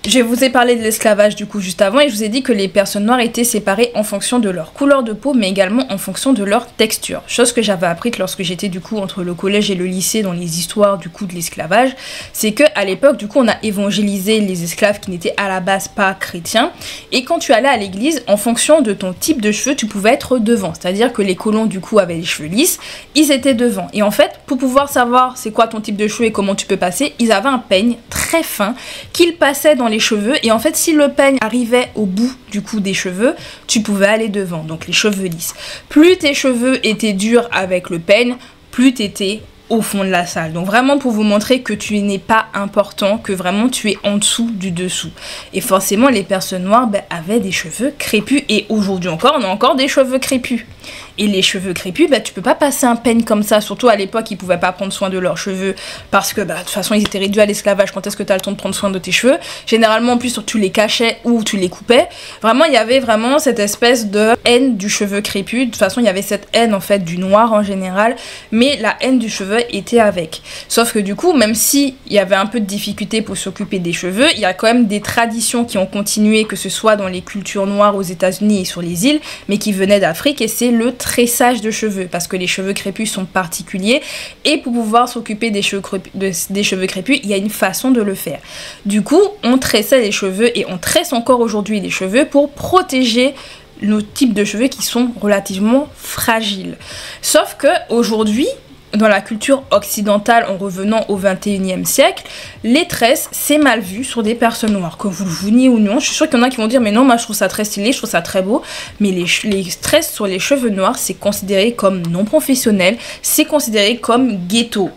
Je vous ai parlé de l'esclavage du coup juste avant et je vous ai dit que les personnes noires étaient séparées en fonction de leur couleur de peau mais également en fonction de leur texture. Chose que j'avais appris lorsque j'étais du coup entre le collège et le lycée dans les histoires du coup de l'esclavage, c'est que à l'époque du coup on a évangélisé les esclaves qui n'étaient à la base pas chrétiens et quand tu allais à l'église en fonction de ton type de cheveux tu pouvais être devant, c'est-à-dire que les colons du coup avaient les cheveux lisses, ils étaient devant et en fait pour pouvoir savoir c'est quoi ton type de cheveux et comment tu peux passer, ils avaient un peigne très fin qu'ils passaient dans les cheveux et en fait si le peigne arrivait au bout du coup des cheveux tu pouvais aller devant, donc les cheveux lisses. Plus tes cheveux étaient durs avec le peigne, plus t'étais au fond de la salle. Donc vraiment pour vous montrer que tu n'es pas important, que vraiment tu es en dessous du dessous. Et forcément les personnes noires avaient des cheveux crépus et aujourd'hui encore on a encore des cheveux crépus. Et les cheveux crépus, tu peux pas passer un peigne comme ça, surtout à l'époque ils pouvaient pas prendre soin de leurs cheveux parce que de toute façon ils étaient réduits à l'esclavage. Quand est-ce que tu as le temps de prendre soin de tes cheveux? Généralement en plus tu les cachais ou tu les coupais. Vraiment il y avait vraiment cette espèce de haine du cheveu crépus. De toute façon il y avait cette haine en fait du noir en général, mais la haine du cheveu était avec. Sauf que du coup même si il y avait un peu de difficulté pour s'occuper des cheveux, il y a quand même des traditions qui ont continué, que ce soit dans les cultures noires aux États-Unis et sur les îles, mais qui venaient d'Afrique, et c'est le tressage de cheveux parce que les cheveux crépus sont particuliers et pour pouvoir s'occuper des cheveux crépus il y a une façon de le faire. Du coup on tressait les cheveux et on tresse encore aujourd'hui les cheveux pour protéger nos types de cheveux qui sont relativement fragiles. Sauf que aujourd'hui dans la culture occidentale, en revenant au 21e siècle, les tresses, c'est mal vu sur des personnes noires. Que vous le vouliez ou non, je suis sûre qu'il y en a qui vont dire mais non, moi je trouve ça très stylé, je trouve ça très beau. Mais les tresses sur les cheveux noirs, c'est considéré comme non professionnel, c'est considéré comme ghetto.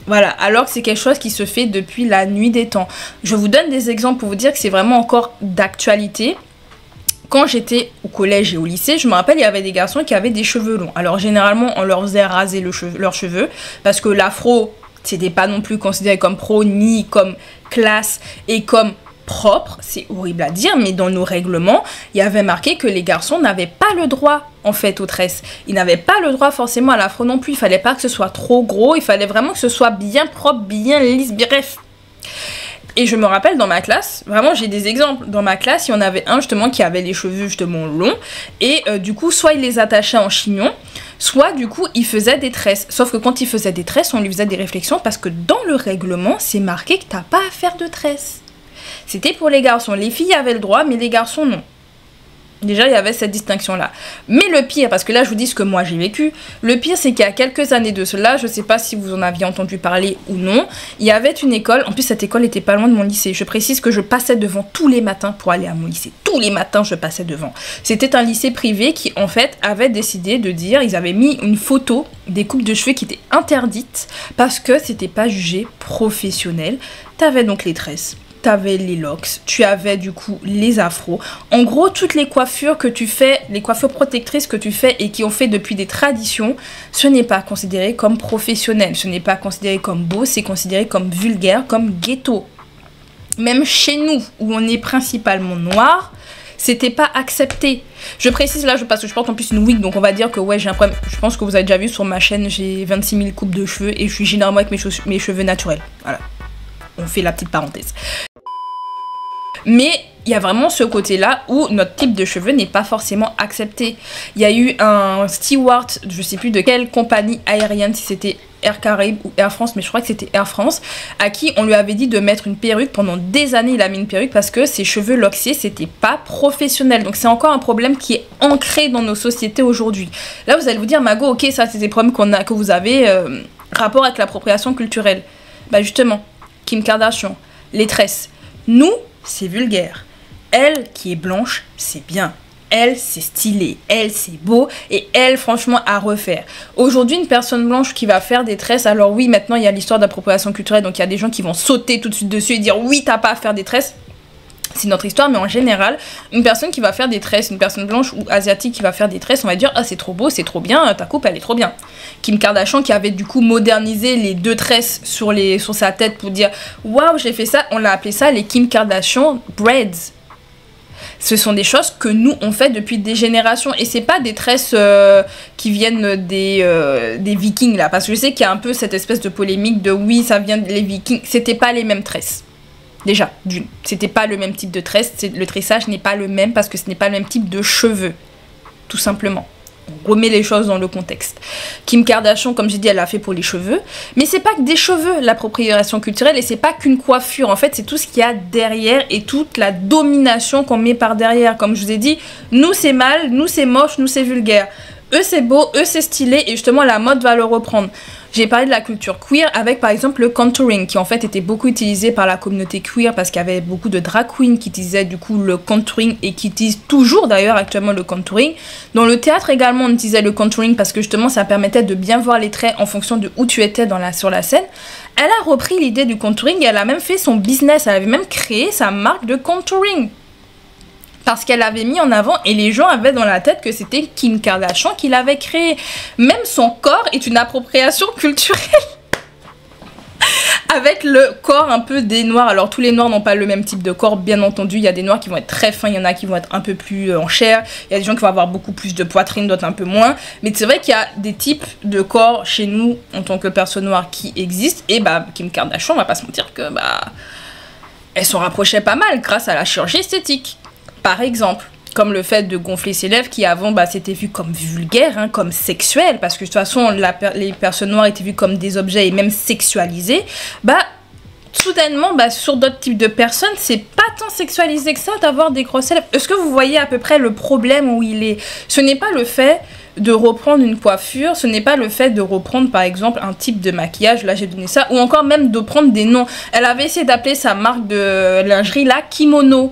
Voilà, alors que c'est quelque chose qui se fait depuis la nuit des temps. Je vous donne des exemples pour vous dire que c'est vraiment encore d'actualité. Quand j'étais au collège et au lycée, je me rappelle, il y avait des garçons qui avaient des cheveux longs. Alors généralement, on leur faisait raser leurs cheveux parce que l'afro, c'était pas non plus considéré comme pro, ni comme classe et comme propre. C'est horrible à dire, mais dans nos règlements, il y avait marqué que les garçons n'avaient pas le droit en fait aux tresses. Ils n'avaient pas le droit forcément à l'afro non plus. Il fallait pas que ce soit trop gros, il fallait vraiment que ce soit bien propre, bien lisse, bref. Et je me rappelle dans ma classe, vraiment j'ai des exemples, dans ma classe il y en avait un justement qui avait les cheveux justement longs et du coup soit il les attachait en chignon, soit du coup il faisait des tresses. Sauf que quand il faisait des tresses on lui faisait des réflexions parce que dans le règlement c'est marqué que t'as pas à faire de tresses. C'était pour les garçons, les filles avaient le droit mais les garçons non. Déjà, il y avait cette distinction-là. Mais le pire, parce que là, je vous dis ce que moi j'ai vécu, le pire, c'est qu'il y a quelques années de cela, je sais pas si vous en aviez entendu parler ou non, il y avait une école, en plus cette école était pas loin de mon lycée. Je précise que je passais devant tous les matins pour aller à mon lycée. Tous les matins, je passais devant. C'était un lycée privé qui, en fait, avait décidé de dire, ils avaient mis une photo des coupes de cheveux qui étaient interdites parce que c'était pas jugé professionnel. T'avais donc les tresses. T'avais les locks, tu avais du coup les afros. En gros, toutes les coiffures que tu fais, les coiffures protectrices que tu fais et qui ont fait depuis des traditions, ce n'est pas considéré comme professionnel, ce n'est pas considéré comme beau, c'est considéré comme vulgaire, comme ghetto. Même chez nous, où on est principalement noir, c'était pas accepté. Je précise là, parce que je porte en plus une wig, donc on va dire que ouais, j'ai un problème. Je pense que vous avez déjà vu sur ma chaîne, j'ai 26 000 coupes de cheveux et je suis généralement avec mes cheveux naturels. Voilà, on fait la petite parenthèse. Mais il y a vraiment ce côté-là où notre type de cheveux n'est pas forcément accepté. Il y a eu un steward, je sais plus de quelle compagnie aérienne, si c'était Air Caraïbes ou Air France, mais je crois que c'était Air France, à qui on lui avait dit de mettre une perruque. Pendant des années, il a mis une perruque parce que ses cheveux loxés, c'était pas professionnel. Donc c'est encore un problème qui est ancré dans nos sociétés aujourd'hui. Là, vous allez vous dire, Mago, ok, ça c'est des problèmes que vous avez rapport avec l'appropriation culturelle. Bah justement, Kim Kardashian, les tresses. Nous, c'est vulgaire. Elle, qui est blanche, c'est bien. Elle, c'est stylé. Elle, c'est beau. Et elle, franchement, à refaire. Aujourd'hui, une personne blanche qui va faire des tresses, alors oui, maintenant, il y a l'histoire d'appropriation culturelle, donc il y a des gens qui vont sauter tout de suite dessus et dire oui, t'as pas à faire des tresses. C'est notre histoire, mais en général, une personne qui va faire des tresses, une personne blanche ou asiatique qui va faire des tresses, on va dire, ah, c'est trop beau, c'est trop bien, ta coupe, elle est trop bien. Kim Kardashian qui avait du coup modernisé les 2 tresses sur sa tête pour dire, waouh, j'ai fait ça, on l'a appelé ça les Kim Kardashian braids. Ce sont des choses que nous on fait depuis des générations et c'est pas des tresses qui viennent des vikings là, parce que je sais qu'il y a un peu cette espèce de polémique de oui ça vient des vikings, c'était pas les mêmes tresses. Déjà, c'était pas le même type de tresse, le tressage n'est pas le même parce que ce n'est pas le même type de cheveux, tout simplement. On remet les choses dans le contexte. Kim Kardashian, comme j'ai dit, elle l'a fait pour les cheveux. Mais c'est pas que des cheveux, l'appropriation culturelle, et c'est pas qu'une coiffure. En fait, c'est tout ce qu'il y a derrière et toute la domination qu'on met par derrière. Comme je vous ai dit, nous c'est mal, nous c'est moche, nous c'est vulgaire. Eux c'est beau, eux c'est stylé, et justement la mode va le reprendre. J'ai parlé de la culture queer avec par exemple le contouring qui en fait était beaucoup utilisé par la communauté queer parce qu'il y avait beaucoup de drag queens qui utilisaient du coup le contouring et qui utilisent toujours d'ailleurs actuellement le contouring. Dans le théâtre également on utilisait le contouring parce que justement ça permettait de bien voir les traits en fonction de où tu étais sur la scène. Elle a repris l'idée du contouring et elle a même fait son business, elle avait même créé sa marque de contouring. Parce qu'elle avait mis en avant et les gens avaient dans la tête que c'était Kim Kardashian qui l'avait créé. Même son corps est une appropriation culturelle. Avec le corps un peu des noirs. Alors tous les noirs n'ont pas le même type de corps, bien entendu. Il y a des noirs qui vont être très fins, il y en a qui vont être un peu plus en chair. Il y a des gens qui vont avoir beaucoup plus de poitrine, d'autres un peu moins. Mais c'est vrai qu'il y a des types de corps chez nous en tant que personnes noires qui existent. Et bah Kim Kardashian, on va pas se mentir que elle s'en rapprochait pas mal grâce à la chirurgie esthétique. Par exemple, comme le fait de gonfler ses lèvres qui avant c'était vu comme vulgaire, hein, comme sexuel, parce que de toute façon les personnes noires étaient vues comme des objets et même sexualisées, soudainement sur d'autres types de personnes c'est pas tant sexualisé que ça d'avoir des grosses lèvres. Est-ce que vous voyez à peu près le problème où il est? Ce n'est pas le fait de reprendre une coiffure, ce n'est pas le fait de reprendre par exemple un type de maquillage, là j'ai donné ça, ou encore même de prendre des noms. Elle avait essayé d'appeler sa marque de lingerie là Kimono.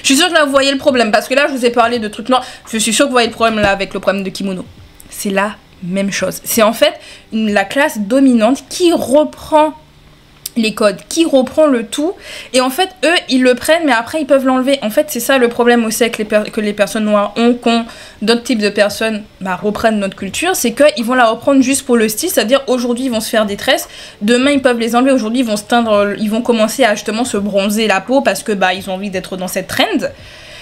Je suis sûre que là vous voyez le problème parce que là je vous ai parlé de trucs noirs. Je suis sûre que vous voyez le problème là avec le problème de kimono. C'est la même chose. C'est en fait la classe dominante qui reprend les codes, qui reprend le tout et en fait eux ils le prennent mais après ils peuvent l'enlever. En fait c'est ça le problème aussi avec que les personnes noires ont, quand d'autres types de personnes reprennent notre culture, c'est qu'ils vont la reprendre juste pour le style, c'est-à-dire aujourd'hui ils vont se faire des tresses, demain ils peuvent les enlever, aujourd'hui ils vont se teindre, ils vont commencer à justement se bronzer la peau parce que ils ont envie d'être dans cette trend.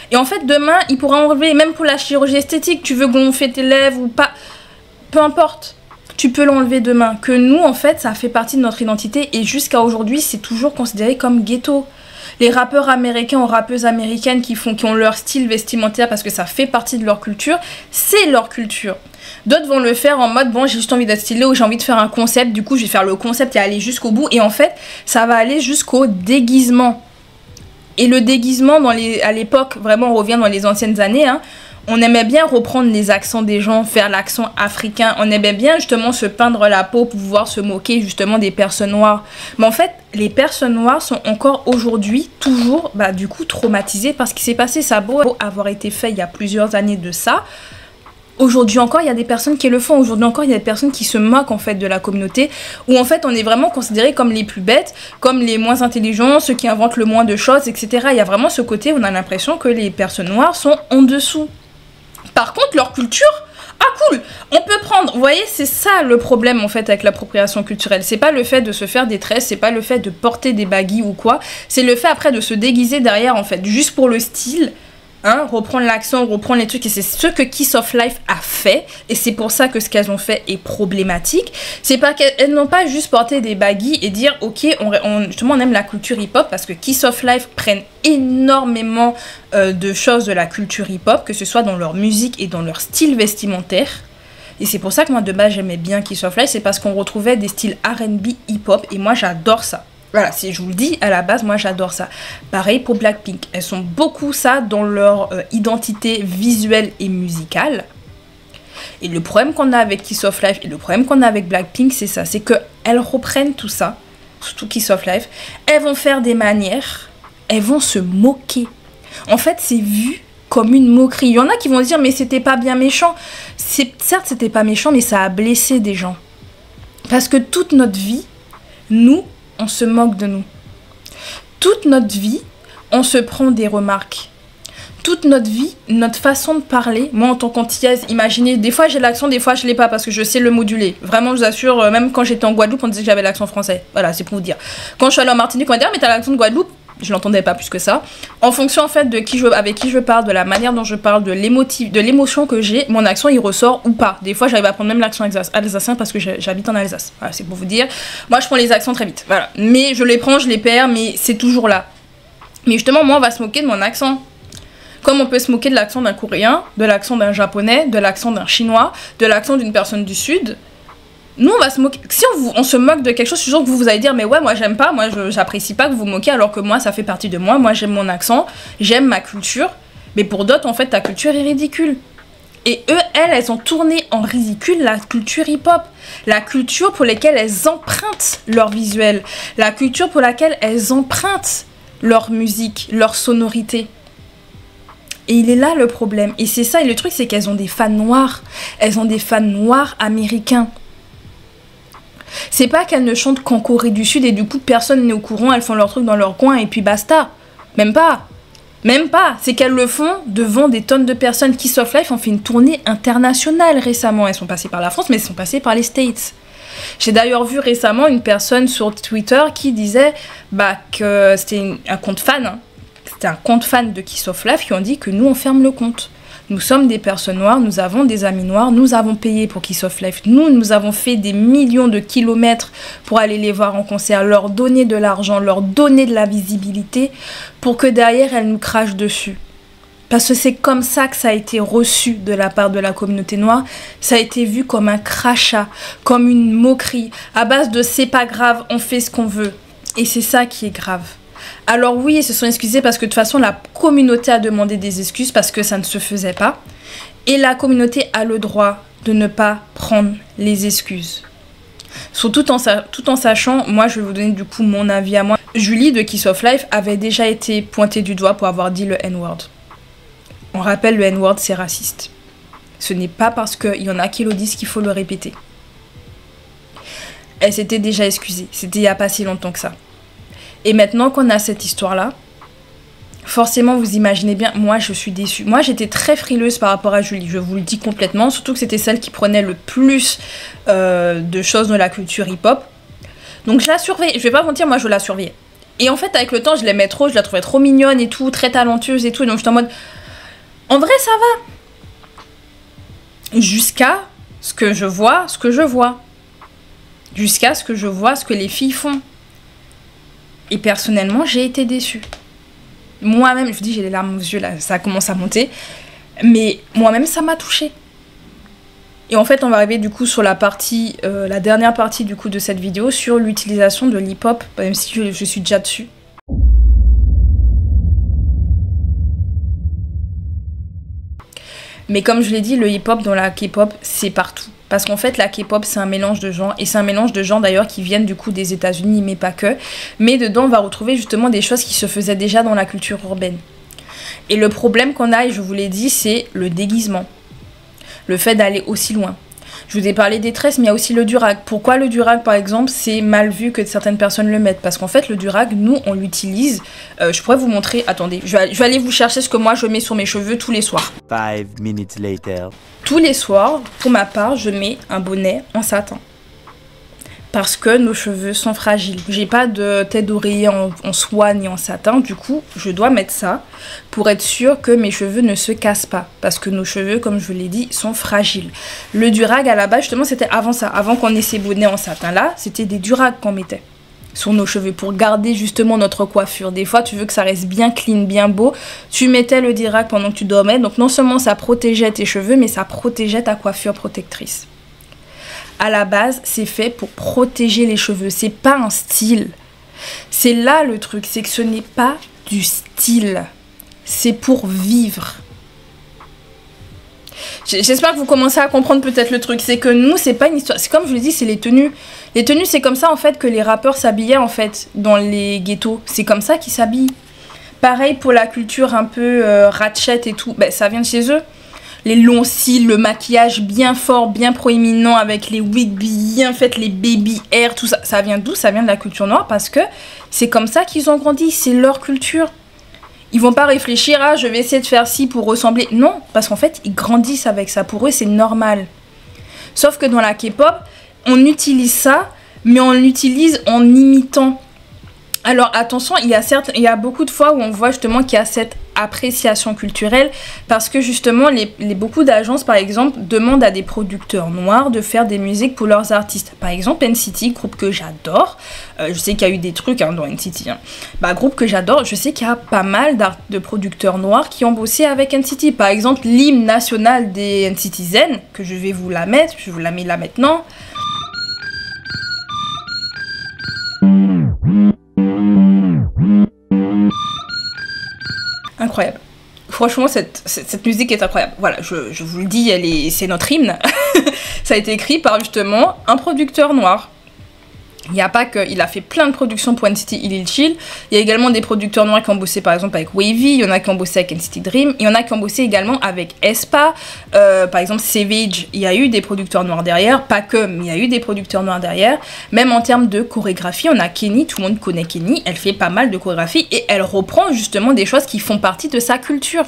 Et en fait demain ils pourront enlever, même pour la chirurgie esthétique, tu veux gonfler tes lèvres ou pas, peu importe. Tu peux l'enlever demain. Que nous, en fait, ça fait partie de notre identité et jusqu'à aujourd'hui, c'est toujours considéré comme ghetto. Les rappeurs américains ou rappeuses américaines qui ont leur style vestimentaire parce que ça fait partie de leur culture, c'est leur culture. D'autres vont le faire en mode, bon, j'ai juste envie d'être stylé ou j'ai envie de faire un concept, du coup, je vais faire le concept et aller jusqu'au bout. Et en fait, ça va aller jusqu'au déguisement. Et le déguisement, à l'époque, vraiment, on revient dans les anciennes années, hein, on aimait bien reprendre les accents des gens, faire l'accent africain. On aimait bien justement se peindre la peau pour pouvoir se moquer justement des personnes noires. Mais en fait, les personnes noires sont encore aujourd'hui toujours du coup traumatisées par ce qui s'est passé. Ça a beau avoir été fait il y a plusieurs années de ça. Aujourd'hui encore, il y a des personnes qui le font. Aujourd'hui encore, il y a des personnes qui se moquent en fait de la communauté, où en fait on est vraiment considérés comme les plus bêtes, comme les moins intelligents, ceux qui inventent le moins de choses, etc. Il y a vraiment ce côté où on a l'impression que les personnes noires sont en dessous. Par contre, leur culture, cool, on peut prendre, vous voyez, c'est ça le problème en fait avec l'appropriation culturelle. C'est pas le fait de se faire des tresses, c'est pas le fait de porter des baguilles ou quoi, c'est le fait après de se déguiser derrière en fait, juste pour le style. hein, reprendre l'accent, reprendre les trucs, et c'est ce que Kiss of Life a fait, et c'est pour ça que ce qu'elles ont fait est problématique. C'est pas qu'elles n'ont pas juste porté des baggy et dire ok, justement on aime la culture hip-hop, parce que Kiss of Life prennent énormément de choses de la culture hip-hop, que ce soit dans leur musique et dans leur style vestimentaire. Et c'est pour ça que moi de base j'aimais bien Kiss of Life, c'est parce qu'on retrouvait des styles R&B hip-hop, et moi j'adore ça. Voilà, si je vous le dis, à la base, moi j'adore ça. Pareil pour Blackpink, elles sont beaucoup ça dans leur identité visuelle et musicale. Et le problème qu'on a avec Kiss of Life et le problème qu'on a avec Blackpink, c'est ça, c'est qu'elles reprennent tout ça, surtout Kiss of Life, elles vont faire des manières, elles vont se moquer. En fait, c'est vu comme une moquerie. Il y en a qui vont dire, mais c'était pas bien méchant. Certes, c'était pas méchant, mais ça a blessé des gens. Parce que toute notre vie, nous, on se moque de nous. Toute notre vie, on se prend des remarques. Toute notre vie, notre façon de parler, moi en tant qu'antillaise, imaginez, des fois j'ai l'accent, des fois je l'ai pas parce que je sais le moduler. Vraiment, je vous assure, même quand j'étais en Guadeloupe, on disait que j'avais l'accent français. Voilà, c'est pour vous dire. Quand je suis allée en Martinique, on m'a dit, ah, mais t'as l'accent de Guadeloupe. Je l'entendais pas plus que ça. En fonction en fait de avec qui je parle, de la manière dont je parle, de l'émotion que j'ai, mon accent il ressort ou pas. Des fois j'arrive à prendre même l'accent alsacien parce que j'habite en Alsace. Voilà, c'est pour vous dire. Moi je prends les accents très vite. Voilà. Mais je les prends, je les perds, mais c'est toujours là. Mais justement, moi on va se moquer de mon accent. Comme on peut se moquer de l'accent d'un Coréen, de l'accent d'un Japonais, de l'accent d'un Chinois, de l'accent d'une personne du Sud. Nous, on va se moquer. Si on se moque de quelque chose, je suis sûre que vous allez dire, mais ouais, moi j'aime pas, moi j'apprécie pas que vous vous moquez, alors que moi ça fait partie de moi. Moi j'aime mon accent, j'aime ma culture. Mais pour d'autres, en fait, ta culture est ridicule. Et elles ont tourné en ridicule la culture hip-hop. La culture pour laquelle elles empruntent leur visuel. La culture pour laquelle elles empruntent leur musique, leur sonorité. Et il est là le problème. Et c'est ça, et le truc, c'est qu'elles ont des fans noirs. Elles ont des fans noirs américains. C'est pas qu'elles ne chantent qu'en Corée du Sud et du coup personne n'est au courant, elles font leur truc dans leur coin et puis basta. Même pas. Même pas. C'est qu'elles le font devant des tonnes de personnes. Kiss of Life ont fait une tournée internationale récemment. Elles sont passées par la France, mais elles sont passées par les States. J'ai d'ailleurs vu récemment une personne sur Twitter qui disait que c'était un compte fan. Hein. C'était un compte fan de Kiss of Life qui ont dit que nous on ferme le compte. Nous sommes des personnes noires, nous avons des amis noirs, nous avons payé pour Kiss of Life. Nous avons fait des millions de kilomètres pour aller les voir en concert, leur donner de l'argent, leur donner de la visibilité pour que derrière elles nous crachent dessus. Parce que c'est comme ça que ça a été reçu de la part de la communauté noire. Ça a été vu comme un crachat, comme une moquerie, à base de c'est pas grave, on fait ce qu'on veut. Et c'est ça qui est grave. Alors oui, ils se sont excusés parce que de toute façon, la communauté a demandé des excuses parce que ça ne se faisait pas. Et la communauté a le droit de ne pas prendre les excuses. Tout en sachant, moi je vais vous donner du coup mon avis à moi. Julie de Kiss of Life avait déjà été pointée du doigt pour avoir dit le N-word. On rappelle, le N-word c'est raciste. Ce n'est pas parce qu'il y en a qui le disent qu'il faut le répéter. Elle s'était déjà excusée, c'était il n'y a pas si longtemps que ça. Et maintenant qu'on a cette histoire-là, forcément, vous imaginez bien, moi, je suis déçue. Moi, j'étais très frileuse par rapport à Julie, je vous le dis complètement. Surtout que c'était celle qui prenait le plus de choses dans la culture hip-hop. Donc, je la surveillais. Je vais pas mentir, moi, je la surveillais. Et en fait, avec le temps, je l'aimais trop, je la trouvais trop mignonne et tout, très talentueuse et tout. Et donc, j'étais en mode, en vrai, ça va. Jusqu'à ce que je vois ce que je vois. Jusqu'à ce que je vois ce que les filles font. Et personnellement, j'ai été déçue. Moi-même, je vous dis, j'ai les larmes aux yeux, là, ça commence à monter. Mais moi-même, ça m'a touchée. Et en fait, on va arriver du coup sur la partie, la dernière partie du coup de cette vidéo, sur l'utilisation de l'hip-hop, même si je suis déjà dessus. Mais comme je l'ai dit, le hip-hop dans la K-pop, c'est partout. Parce qu'en fait, la K-pop, c'est un mélange de genres. Et c'est un mélange de genres d'ailleurs qui viennent du coup des États-Unis, mais pas que. Mais dedans, on va retrouver justement des choses qui se faisaient déjà dans la culture urbaine. Et le problème qu'on a, et je vous l'ai dit, c'est le déguisement. Le fait d'aller aussi loin. Je vous ai parlé des tresses, mais il y a aussi le durag. Pourquoi le durag, par exemple, c'est mal vu que certaines personnes le mettent? Parce qu'en fait, le durag, nous, on l'utilise. Je pourrais vous montrer. Attendez, je vais aller vous chercher ce que moi, je mets sur mes cheveux tous les soirs. 5 minutes later. Tous les soirs, pour ma part, je mets un bonnet en satin. parce que nos cheveux sont fragiles. J'ai pas de tête d'oreiller en soie ni en satin, du coup je dois mettre ça pour être sûre que mes cheveux ne se cassent pas, parce que nos cheveux, comme je vous l'ai dit, sont fragiles. Le durag à la base justement c'était avant ça, avant qu'on ait ces bonnets en satin là, c'était des durags qu'on mettait sur nos cheveux pour garder justement notre coiffure. Des fois tu veux que ça reste bien clean, bien beau, tu mettais le durag pendant que tu dormais, donc non seulement ça protégeait tes cheveux, mais ça protégeait ta coiffure protectrice. À la base, c'est fait pour protéger les cheveux. C'est pas un style. C'est là le truc, c'est que ce n'est pas du style. C'est pour vivre. J'espère que vous commencez à comprendre peut-être le truc. C'est que nous, c'est pas une histoire. C'est comme je vous l'ai dit, c'est les tenues. Les tenues, c'est comme ça en fait que les rappeurs s'habillaient en fait dans les ghettos. C'est comme ça qu'ils s'habillent. Pareil pour la culture un peu ratchet et tout. Ben, ça vient de chez eux. Les longs cils, le maquillage bien fort, bien proéminent, avec les wigs bien faites, les baby hair, tout ça. Ça vient d'où? Ça vient de la culture noire parce que c'est comme ça qu'ils ont grandi, c'est leur culture. Ils vont pas réfléchir à je vais essayer de faire ci pour ressembler. Non, parce qu'en fait, ils grandissent avec ça. Pour eux, c'est normal. Sauf que dans la K-pop, on utilise ça, mais on l'utilise en imitant. Alors attention, il y a beaucoup de fois où on voit justement qu'il y a cette appréciation culturelle parce que justement beaucoup d'agences par exemple demandent à des producteurs noirs de faire des musiques pour leurs artistes. Par exemple NCT, groupe que j'adore, je sais qu'il y a eu des trucs dans NCT, groupe que j'adore, je sais qu'il y a pas mal de producteurs noirs qui ont bossé avec NCT. Par exemple l'hymne national des NCTzen, que je vais vous la mettre, je vous la mets là maintenant. Incroyable. Franchement, cette musique est incroyable. Voilà, je vous le dis, c'est notre hymne. Ça a été écrit par justement un producteur noir. Il n'y a pas que... Il a fait plein de productions pour NCT Lil Chill. Il y a également des producteurs noirs qui ont bossé par exemple avec Wavy. Il y en a qui ont bossé avec NCT Dream. Il y en a qui ont bossé également avec aespa. Par exemple Savage. Il y a eu des producteurs noirs derrière. Pas que, mais il y a eu des producteurs noirs derrière. Même en termes de chorégraphie, on a Kenny. Tout le monde connaît Kenny. Elle fait pas mal de chorégraphie. Et elle reprend justement des choses qui font partie de sa culture.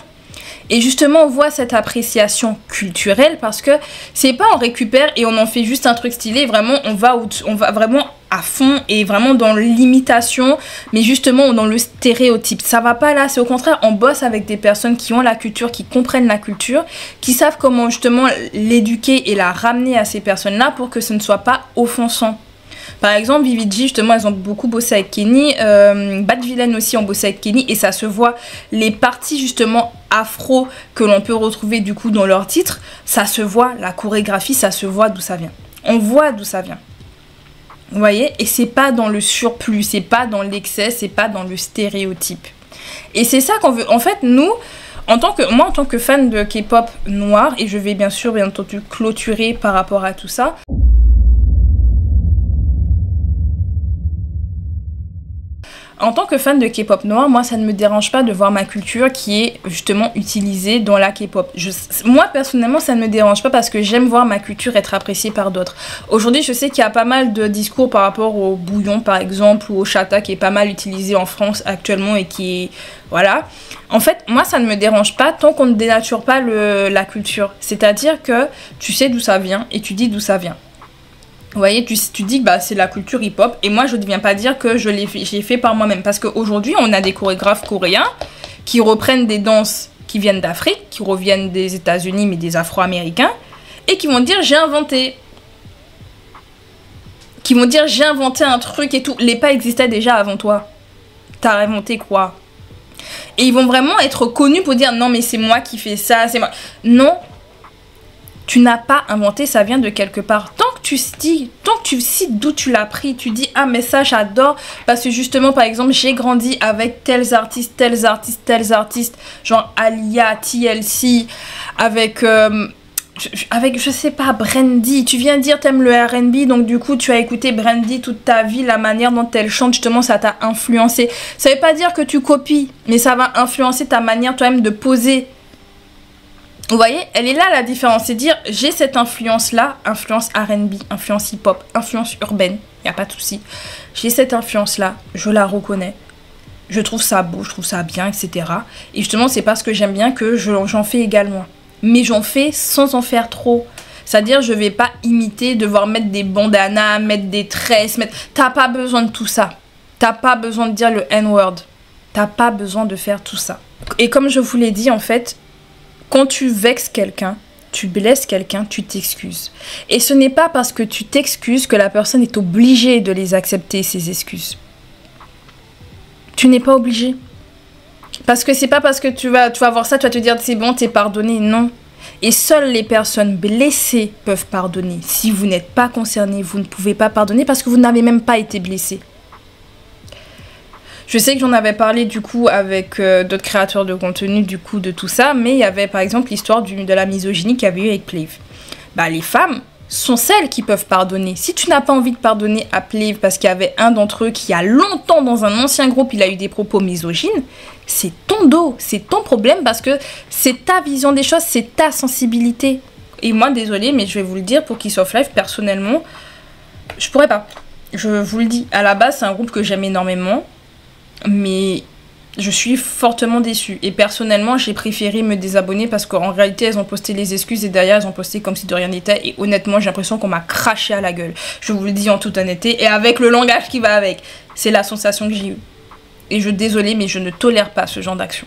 Et justement, on voit cette appréciation culturelle parce que c'est pas on récupère et on en fait juste un truc stylé. Vraiment, on va vraiment à fond et vraiment dans l'imitation, mais justement dans le stéréotype. Ça va pas là, c'est au contraire, on bosse avec des personnes qui ont la culture, qui comprennent la culture, qui savent comment justement l'éduquer et la ramener à ces personnes-là pour que ce ne soit pas offensant. Par exemple, VVG, justement, elles ont beaucoup bossé avec Kenny. Bad Villain aussi ont bossé avec Kenny. Et ça se voit, les parties justement afro que l'on peut retrouver du coup dans leur titre, ça se voit, la chorégraphie, ça se voit d'où ça vient. On voit d'où ça vient. Vous voyez? Et c'est pas dans le surplus, c'est pas dans l'excès, c'est pas dans le stéréotype. Et c'est ça qu'on veut. En fait, nous... moi, en tant que fan de K-pop noir, et je vais bien entendu clôturer par rapport à tout ça... En tant que fan de K-pop noir, moi ça ne me dérange pas de voir ma culture qui est justement utilisée dans la K-pop. Moi personnellement ça ne me dérange pas parce que j'aime voir ma culture être appréciée par d'autres. Aujourd'hui je sais qu'il y a pas mal de discours par rapport au bouillon par exemple ou au chata qui est pas mal utilisé en France actuellement et qui est... Voilà. En fait moi ça ne me dérange pas tant qu'on ne dénature pas la culture. C'est-à-dire que tu sais d'où ça vient et tu dis d'où ça vient. Vous voyez, tu dis que c'est la culture hip-hop et moi je ne viens pas dire que j'ai fait par moi-même parce qu'aujourd'hui on a des chorégraphes coréens qui reprennent des danses qui viennent d'Afrique, qui reviennent des États-Unis mais des Afro-Américains et qui vont dire j'ai inventé. Qui vont dire j'ai inventé un truc et tout. Les pas existaient déjà avant toi. T'as inventé quoi? Et ils vont vraiment être connus pour dire non mais c'est moi qui fais ça, c'est moi. Non. Tu n'as pas inventé, ça vient de quelque part. Tant que tu cites d'où tu l'as pris, tu dis ah mais ça j'adore parce que justement par exemple j'ai grandi avec tels artistes, genre Alia, TLC, avec je sais pas Brandy. Tu viens dire t'aimes le R&B donc du coup tu as écouté Brandy toute ta vie, la manière dont elle chante justement ça t'a influencé. Ça veut pas dire que tu copies, mais ça va influencer ta manière toi-même de poser. Vous voyez, elle est là la différence, c'est dire j'ai cette influence là, influence R&B, influence hip-hop, influence urbaine, il n'y a pas de souci. J'ai cette influence là, je la reconnais, je trouve ça beau, je trouve ça bien, etc. Et justement c'est parce que j'aime bien que j'en fais également. Mais j'en fais sans en faire trop. C'est-à-dire, je vais pas imiter, devoir mettre des bandanas, mettre des tresses, T'as pas besoin de tout ça. T'as pas besoin de dire le N-word. T'as pas besoin de faire tout ça. Et comme je vous l'ai dit, en fait, quand tu vexes quelqu'un, tu blesses quelqu'un, tu t'excuses. Et ce n'est pas parce que tu t'excuses que la personne est obligée de les accepter, ces excuses. Tu n'es pas obligé. Parce que c'est pas parce que tu vas voir ça, tu vas te dire c'est bon, t'es pardonné. Non. Et seules les personnes blessées peuvent pardonner. Si vous n'êtes pas concerné, vous ne pouvez pas pardonner parce que vous n'avez même pas été blessé. Je sais que j'en avais parlé du coup avec d'autres créateurs de contenu du coup de tout ça, mais il y avait par exemple l'histoire de la misogynie qu'il y avait eu avec Pliv. Bah les femmes sont celles qui peuvent pardonner. Si tu n'as pas envie de pardonner à Pliv parce qu'il y avait un d'entre eux qui a longtemps dans un ancien groupe, il a eu des propos misogynes, c'est ton dos, c'est ton problème parce que c'est ta vision des choses, c'est ta sensibilité. Et moi désolée mais je vais vous le dire pour Kiss of Life personnellement, je pourrais pas. Je vous le dis, à la base c'est un groupe que j'aime énormément. Mais je suis fortement déçue. Et personnellement, j'ai préféré me désabonner parce qu'en réalité, elles ont posté les excuses et derrière, elles ont posté comme si de rien n'était. Et honnêtement, j'ai l'impression qu'on m'a craché à la gueule. Je vous le dis en toute honnêteté. Et avec le langage qui va avec. C'est la sensation que j'ai eue. Et je suis désolée, mais je ne tolère pas ce genre d'action.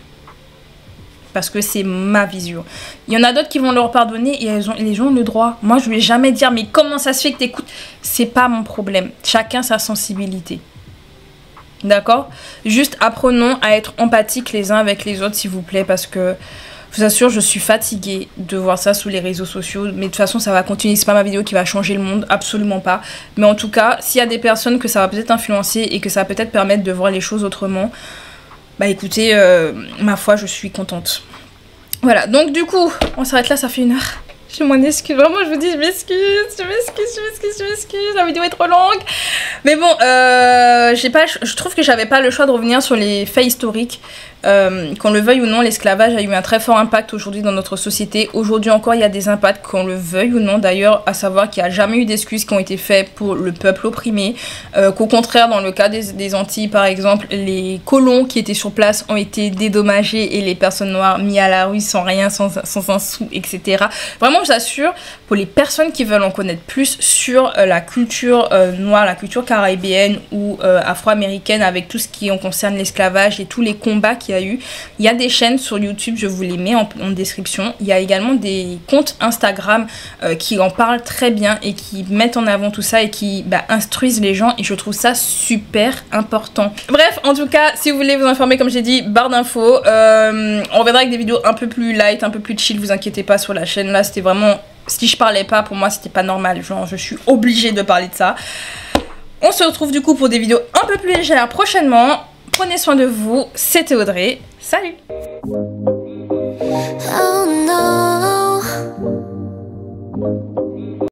Parce que c'est ma vision. Il y en a d'autres qui vont leur pardonner et les gens ont le droit. Moi, je ne vais jamais dire, mais comment ça se fait que t'écoutes? C'est pas mon problème. Chacun sa sensibilité. D'accord? Juste apprenons à être empathiques les uns avec les autres s'il vous plaît parce que je vous assure je suis fatiguée de voir ça sur les réseaux sociaux mais de toute façon ça va continuer, c'est pas ma vidéo qui va changer le monde, absolument pas, mais en tout cas s'il y a des personnes que ça va peut-être influencer et que ça va peut-être permettre de voir les choses autrement, bah écoutez ma foi je suis contente. Voilà donc du coup on s'arrête là, ça fait 1 heure. Je m'en excuse, vraiment je vous dis je m'excuse, la vidéo est trop longue. Mais bon, je trouve que j'avais pas le choix de revenir sur les faits historiques. Qu'on le veuille ou non, l'esclavage a eu un très fort impact aujourd'hui dans notre société. Aujourd'hui encore, il y a des impacts, qu'on le veuille ou non d'ailleurs, à savoir qu'il n'y a jamais eu d'excuses qui ont été faites pour le peuple opprimé. Qu'au contraire, dans le cas des Antilles par exemple, les colons qui étaient sur place ont été dédommagés et les personnes noires mis à la rue sans rien, sans un sou, etc. Vraiment, je vous assure, pour les personnes qui veulent en connaître plus sur la culture noire, la culture caribéenne ou afro-américaine avec tout ce qui en concerne l'esclavage et tous les combats qu'il y a eu, il y a des chaînes sur YouTube, je vous les mets en description. Il y a également des comptes Instagram qui en parlent très bien et qui mettent en avant tout ça et qui instruisent les gens et je trouve ça super important. Bref, en tout cas, si vous voulez vous informer, comme j'ai dit, barre d'infos. On reviendra avec des vidéos un peu plus light, un peu plus chill, vous inquiétez pas sur la chaîne. Là, c'était vraiment... Si je parlais pas, pour moi, c'était pas normal. Genre, je suis obligée de parler de ça. On se retrouve du coup pour des vidéos un peu plus légères prochainement. Prenez soin de vous. C'était Audrey. Salut! Oh no.